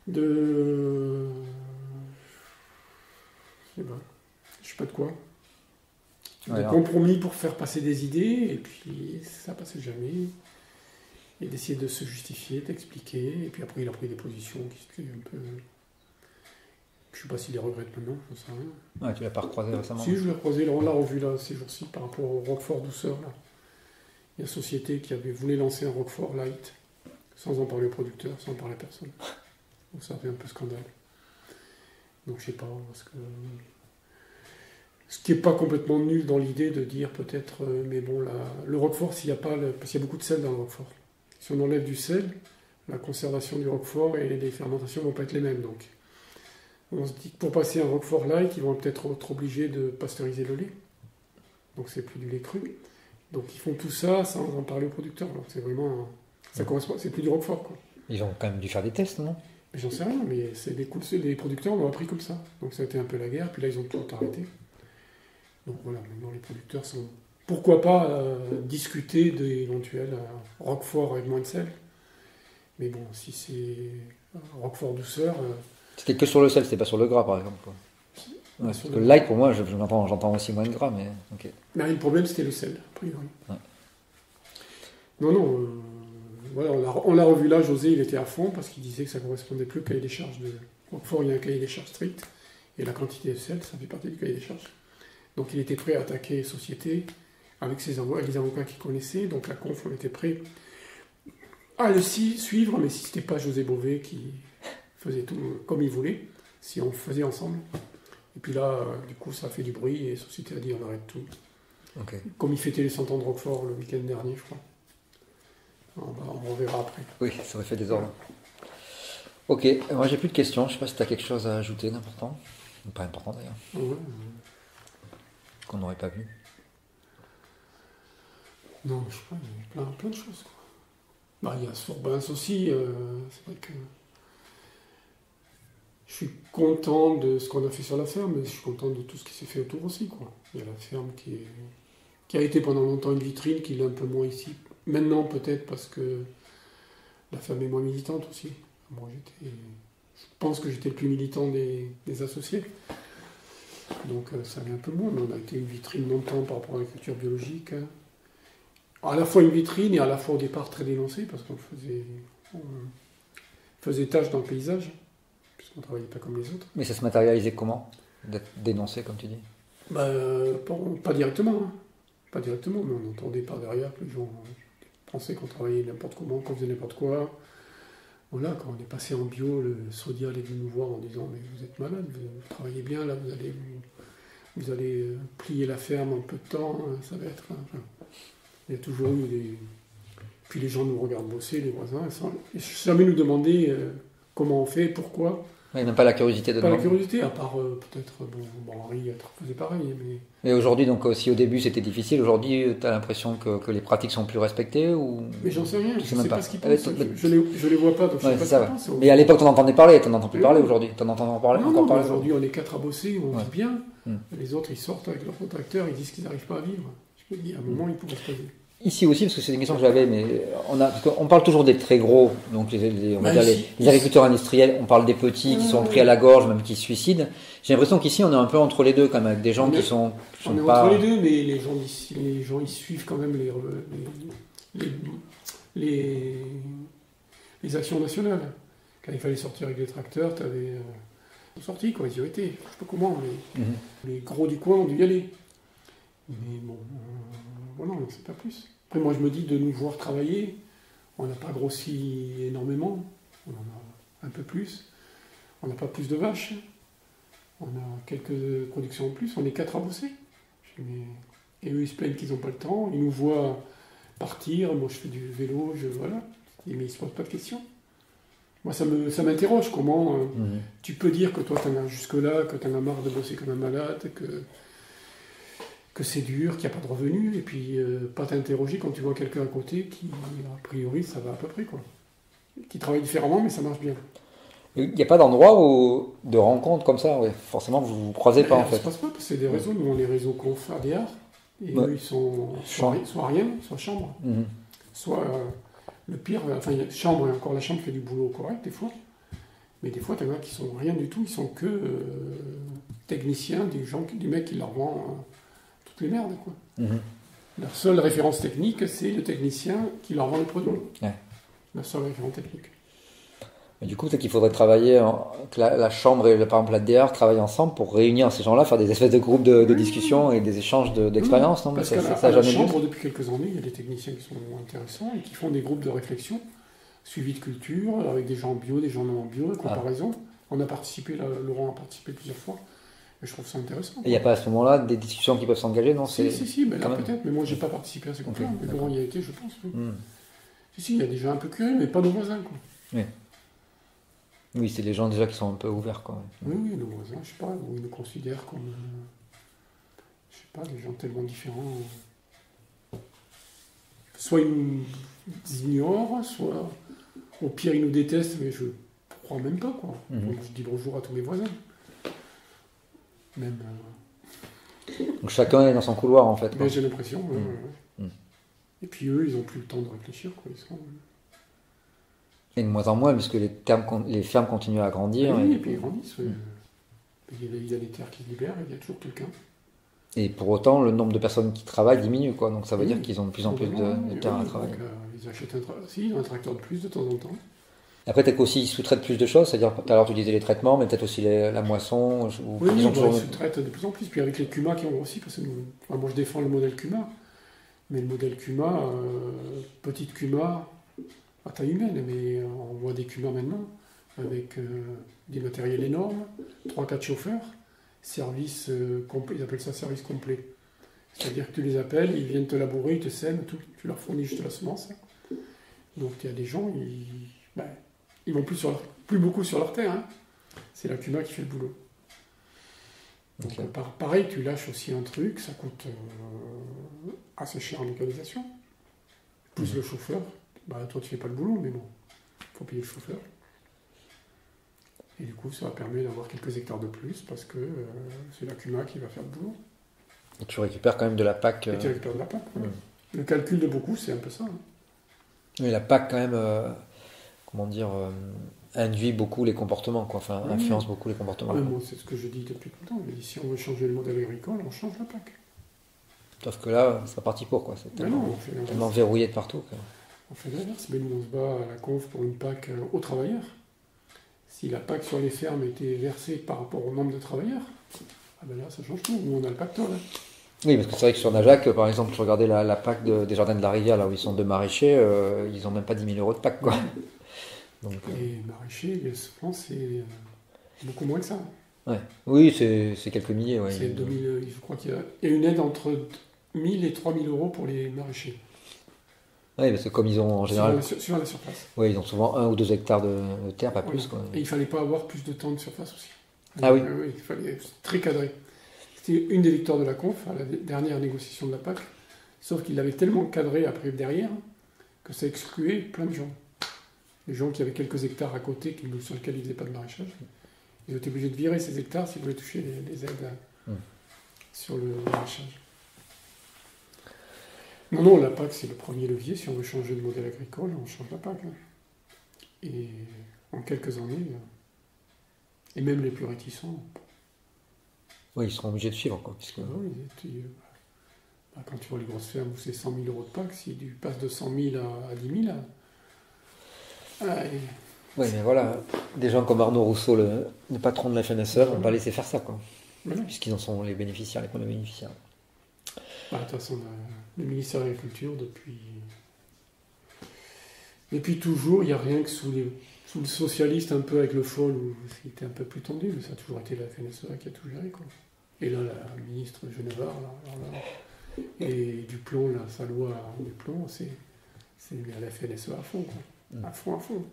de je sais pas de quoi. Des compromis pour faire passer des idées, et puis ça passait jamais. Et d'essayer de se justifier, d'expliquer, et puis après il a pris des positions qui étaient un peu... Je sais pas s'il les regrette maintenant, je ne sais rien. Ouais, tu l'as pas recroisé récemment? Si, je l'ai recroisé, on l'a revu là, ces jours-ci, par rapport au Roquefort Douceur. Là. Il y a une société qui voulait lancer un Roquefort Light, sans en parler aux producteurs, sans en parler à personne. Donc ça fait un peu scandale. Donc je sais pas, parce que... Ce qui n'est pas complètement nul dans l'idée de dire peut-être, mais bon, le Roquefort, s'il y a pas, parce qu'il y a beaucoup de sel dans le Roquefort. Si on enlève du sel, la conservation du Roquefort et les fermentations ne vont pas être les mêmes. Donc, on se dit que pour passer un Roquefort light, ils vont peut-être être obligés de pasteuriser le lait. Donc c'est plus du lait cru. Donc ils font tout ça sans en parler aux producteurs. Alors c'est vraiment, ça correspond, c'est plus du Roquefort, quoi. Ils ont quand même dû faire des tests, non? Mais j'en sais rien, mais c'est les producteurs l'ont appris comme ça. Donc ça a été un peu la guerre, puis là ils ont tout arrêté. Donc voilà, maintenant les producteurs sont... Pourquoi pas discuter d'éventuels Roquefort avec moins de sel. Mais bon, si c'est Roquefort douceur... C'était que sur le sel, c'était pas sur le gras par exemple, quoi. Ouais, parce que le light, pour moi, j'entends aussi moins de gras, mais... Okay. Mais le problème, c'était le sel, a priori. Ouais. Non, voilà, on l'a revu là, José, il était à fond, parce qu'il disait que ça correspondait plus au cahier des charges de Roquefort. Il y a un cahier des charges strict, et la quantité de sel, ça fait partie du cahier des charges. Donc il était prêt à attaquer les sociétés, avec les avocats qu'il connaissait, donc la conf, on était prêt à le suivre, mais si c'était pas José Beauvais qui faisait tout comme il voulait, si on faisait ensemble. Et puis là, du coup, ça a fait du bruit, et la société a dit on arrête tout. Okay. Comme il fêtait les 100 ans de Roquefort le week-end dernier, je crois. On reverra après. Oui, ça aurait fait des ordres. Ok, moi j'ai plus de questions, je sais pas si tu as quelque chose à ajouter d'important. Pas important d'ailleurs. Ouais. Qu'on n'aurait pas vu. Non, je sais pas, il y a plein de choses, quoi. Il y a Sorbins aussi, c'est vrai que je suis content de ce qu'on a fait sur la ferme, mais je suis content de tout ce qui s'est fait autour aussi, quoi. Il y a la ferme qui a été pendant longtemps une vitrine, qui l'est un peu moins ici. Maintenant, peut-être parce que la ferme est moins militante aussi. Moi, je pense que j'étais le plus militant des associés. Donc ça allait un peu moins, mais on a été une vitrine longtemps par rapport à l'agriculture biologique. À la fois une vitrine et à la fois au départ très dénoncée, parce qu'on faisait tâche dans le paysage, puisqu'on ne travaillait pas comme les autres. Mais ça se matérialisait comment? D'être dénoncé, comme tu dis? Pas directement. Hein. Pas directement, mais on entendait par derrière que les gens pensaient qu'on travaillait n'importe comment, qu'on faisait n'importe quoi. Voilà, quand on est passé en bio, le Sodia est venu nous voir en disant « Mais vous êtes malade, vous travaillez bien, là, vous allez plier la ferme en peu de temps, ça va être... » Il y a toujours eu des... Puis les gens nous regardent bosser, les voisins, sans jamais nous demander comment on fait, pourquoi. Il n'y a même pas la curiosité de demander. Pas la curiosité, à part peut-être... Henri faisait pareil, mais... Et aujourd'hui, donc si au début c'était difficile, aujourd'hui tu as l'impression que les pratiques sont plus respectées ou... Mais j'en sais rien, je ne sais pas ce qu'ils pensent, je ne les vois pas, donc je ne sais pas ce qu'ils pensent. Mais à l'époque tu en entendais parler, tu n'en entends plus parler aujourd'hui, tu en entends parler non, encore parler. Aujourd'hui on est 4 à bosser, on vit bien, les autres ils sortent avec leur tracteur, ils disent qu'ils n'arrivent pas à vivre. Je me dis, à un moment ils pourraient se poser. Ici aussi, parce que c'est une question que j'avais, mais on parle toujours des très gros, donc les agriculteurs industriels, on parle des petits qui sont pris à la gorge, même qui se suicident. J'ai l'impression qu'ici, on est un peu entre les deux, quand même, avec des gens qui sont on est pas... entre les deux, mais les gens ils suivent quand même les, les, les actions nationales. Quand il fallait sortir avec des tracteurs, tu avais sorti, quoi, ils y ont été. Je sais pas comment, mais les gros du coin ont dû y aller. Mais bon, voilà, on ne sait pas plus. Après, moi, je me dis de nous voir travailler, on n'a pas grossi énormément, on en a un peu plus. On n'a pas plus de vaches, on a quelques productions en plus, on est 4 à bosser. Et eux, ils se plaignent qu'ils n'ont pas le temps, ils nous voient partir, moi je fais du vélo, voilà. Mais ils ne se posent pas de questions. Moi, ça m'interroge, comment tu peux dire que toi, tu en as jusque-là, que tu en as marre de bosser comme un malade, que c'est dur, qu'il n'y a pas de revenus, et puis pas t'interroger quand tu vois quelqu'un à côté qui, a priori, ça va à peu près, quoi. Qui travaille différemment, mais ça marche bien. Il n'y a pas d'endroit de rencontre comme ça, ouais. Forcément vous vous croisez pas en fait. Ça se passe pas, parce que c'est des réseaux, nous on les réseaux conf ADR, et eux ils sont soit rien, soit chambre. Soit le pire, enfin chambre, et encore la chambre fait du boulot correct des fois, mais des fois t'en as qui sont rien du tout, ils sont que techniciens, des mecs qui leur vendent toutes les merdes, quoi. Leur seule référence technique, c'est le technicien qui leur vend les produits. Ouais. La seule référence technique. Et du coup, peut-être qu'il faudrait travailler, que la chambre et par exemple la DR travaillent ensemble pour réunir ces gens-là, faire des espèces de groupes de discussion et des échanges d'expériences, non? Parce qu'à la chambre, depuis quelques années, il y a des techniciens qui sont intéressants et qui font des groupes de réflexion, suivi de culture, avec des gens en bio, des gens non en bio, de comparaison. On a participé, Laurent a participé plusieurs fois, et je trouve ça intéressant. Et il n'y a pas à ce moment-là des discussions qui peuvent s'engager, non? Si, mais là peut-être, mais moi j'ai pas participé à ces groupes-là, mais Laurent y a été, je pense. Oui. Si, il y a des gens un peu curieux, mais pas nos voisins, quoi. Oui. Oui, c'est les gens déjà qui sont un peu ouverts, quoi. Oui, nos voisins, je sais pas, où ils nous considèrent comme, je sais pas, des gens tellement différents. Soit ils nous ignorent, soit au pire ils nous détestent, mais je crois même pas, quoi. Donc, je dis bonjour à tous mes voisins. Même. Donc chacun est dans son couloir, en fait. Mais j'ai l'impression. Et puis eux, ils ont plus le temps de réfléchir, quoi. Ils sont. Et de moins en moins, parce que les fermes continuent à grandir. Oui, et puis ils grandissent. Il y a des terres qui se libèrent, il y a toujours quelqu'un. Et pour autant, le nombre de personnes qui travaillent diminue, quoi. Donc ça veut dire qu'ils ont de plus en plus de terres à travailler. Donc, ils achètent un tracteur de plus de temps en temps. Après, peut-être qu'aussi ils sous-traitent plus de choses, c'est-à-dire tout à l'heure tu disais les traitements, mais peut-être aussi la moisson. Ils sous-traitent de plus en plus. Puis avec les Cuma qui ont grossi, parce que moi je défends le modèle Cuma, mais le modèle Cuma, petite Cuma, à taille humaine, mais on voit des Cuma maintenant, avec des matériels énormes, 3-4 chauffeurs, service complet, ils appellent ça service complet. C'est-à-dire que tu les appelles, ils viennent te labourer, ils te sèment, tout, tu leur fournis juste la semence. Donc il y a des gens, ils vont plus beaucoup sur leur terre, hein. C'est la Cuma qui fait le boulot. Donc pareil, tu lâches aussi un truc, ça coûte assez cher en mécanisation, plus le chauffeur. Toi tu fais pas le boulot, mais bon, il faut payer le chauffeur. Et du coup, ça permet d'avoir quelques hectares de plus, parce que c'est la Cuma qui va faire le boulot. Et tu récupères quand même de la PAC. Et tu récupères de la PAC. Le calcul de beaucoup, c'est un peu ça. Hein. Mais la PAC, quand même, induit beaucoup les comportements, quoi. Enfin, influence beaucoup les comportements. Moi, c'est ce que je dis depuis tout le temps. Si on veut changer le modèle agricole, on change la PAC. Sauf que là, c'est parti pour, quoi. C'est tellement verrouillé de partout. Quoi. On fait l'inverse. Mais nous, on se bat à la conf pour une PAC aux travailleurs. Si la PAC sur les fermes était versée par rapport au nombre de travailleurs, là, ça change tout. Nous, on a le pactole. Hein. Oui, parce que c'est vrai que sur Najac, par exemple, je regardais la PAC des Jardins de la Rivière, là où ils sont deux maraîchers, ils n'ont même pas 10 000 euros de PAC, quoi. Donc, et maraîchers, souvent, c'est beaucoup moins que ça. Ouais. Oui, c'est quelques milliers. Ouais. C'est 2000, je crois qu'il y a une aide entre 1000 et 3000 euros pour les maraîchers. Oui, parce que comme ils ont en général. Sur la surface. Oui, ils ont souvent 1 ou 2 hectares de terre, pas plus. Quoi. Et il ne fallait pas avoir plus de temps de surface aussi. Ah oui. Oui, il fallait très cadré. C'était une des victoires de la conf, à la dernière négociation de la PAC, sauf qu'il l'avait tellement cadré après derrière que ça excluait plein de gens. Les gens qui avaient quelques hectares à côté, sur lesquels ils ne faisaient pas de maraîchage, ils étaient obligés de virer ces hectares s'ils voulaient toucher les aides sur le maraîchage. Non, la PAC, c'est le premier levier. Si on veut changer de modèle agricole, on change la PAC. Hein. Et en quelques années, et même les plus réticents... Oui, ils seront obligés de suivre. Quoi, puisque... Quand tu vois les grosses fermes où c'est 100 000 euros de PAC, si tu passes de 100 000 à 10 000, oui, mais voilà, des gens comme Arnaud Rousseau, le patron de la FNSE, vont pas laisser faire ça, quoi. Voilà. Puisqu'ils en sont les bénéficiaires, les premiers bénéficiaires. De toute façon, le ministère de l'Agriculture, depuis toujours, il n'y a rien que sous le socialiste, un peu avec le FOL, où c'était un peu plus tendu, mais ça a toujours été la FNSEA qui a tout géré, quoi. Et là, la ministre Genevard, et Duplon, sa loi Duplon, c'est la FNSEA à fond, quoi. À fond, à fond.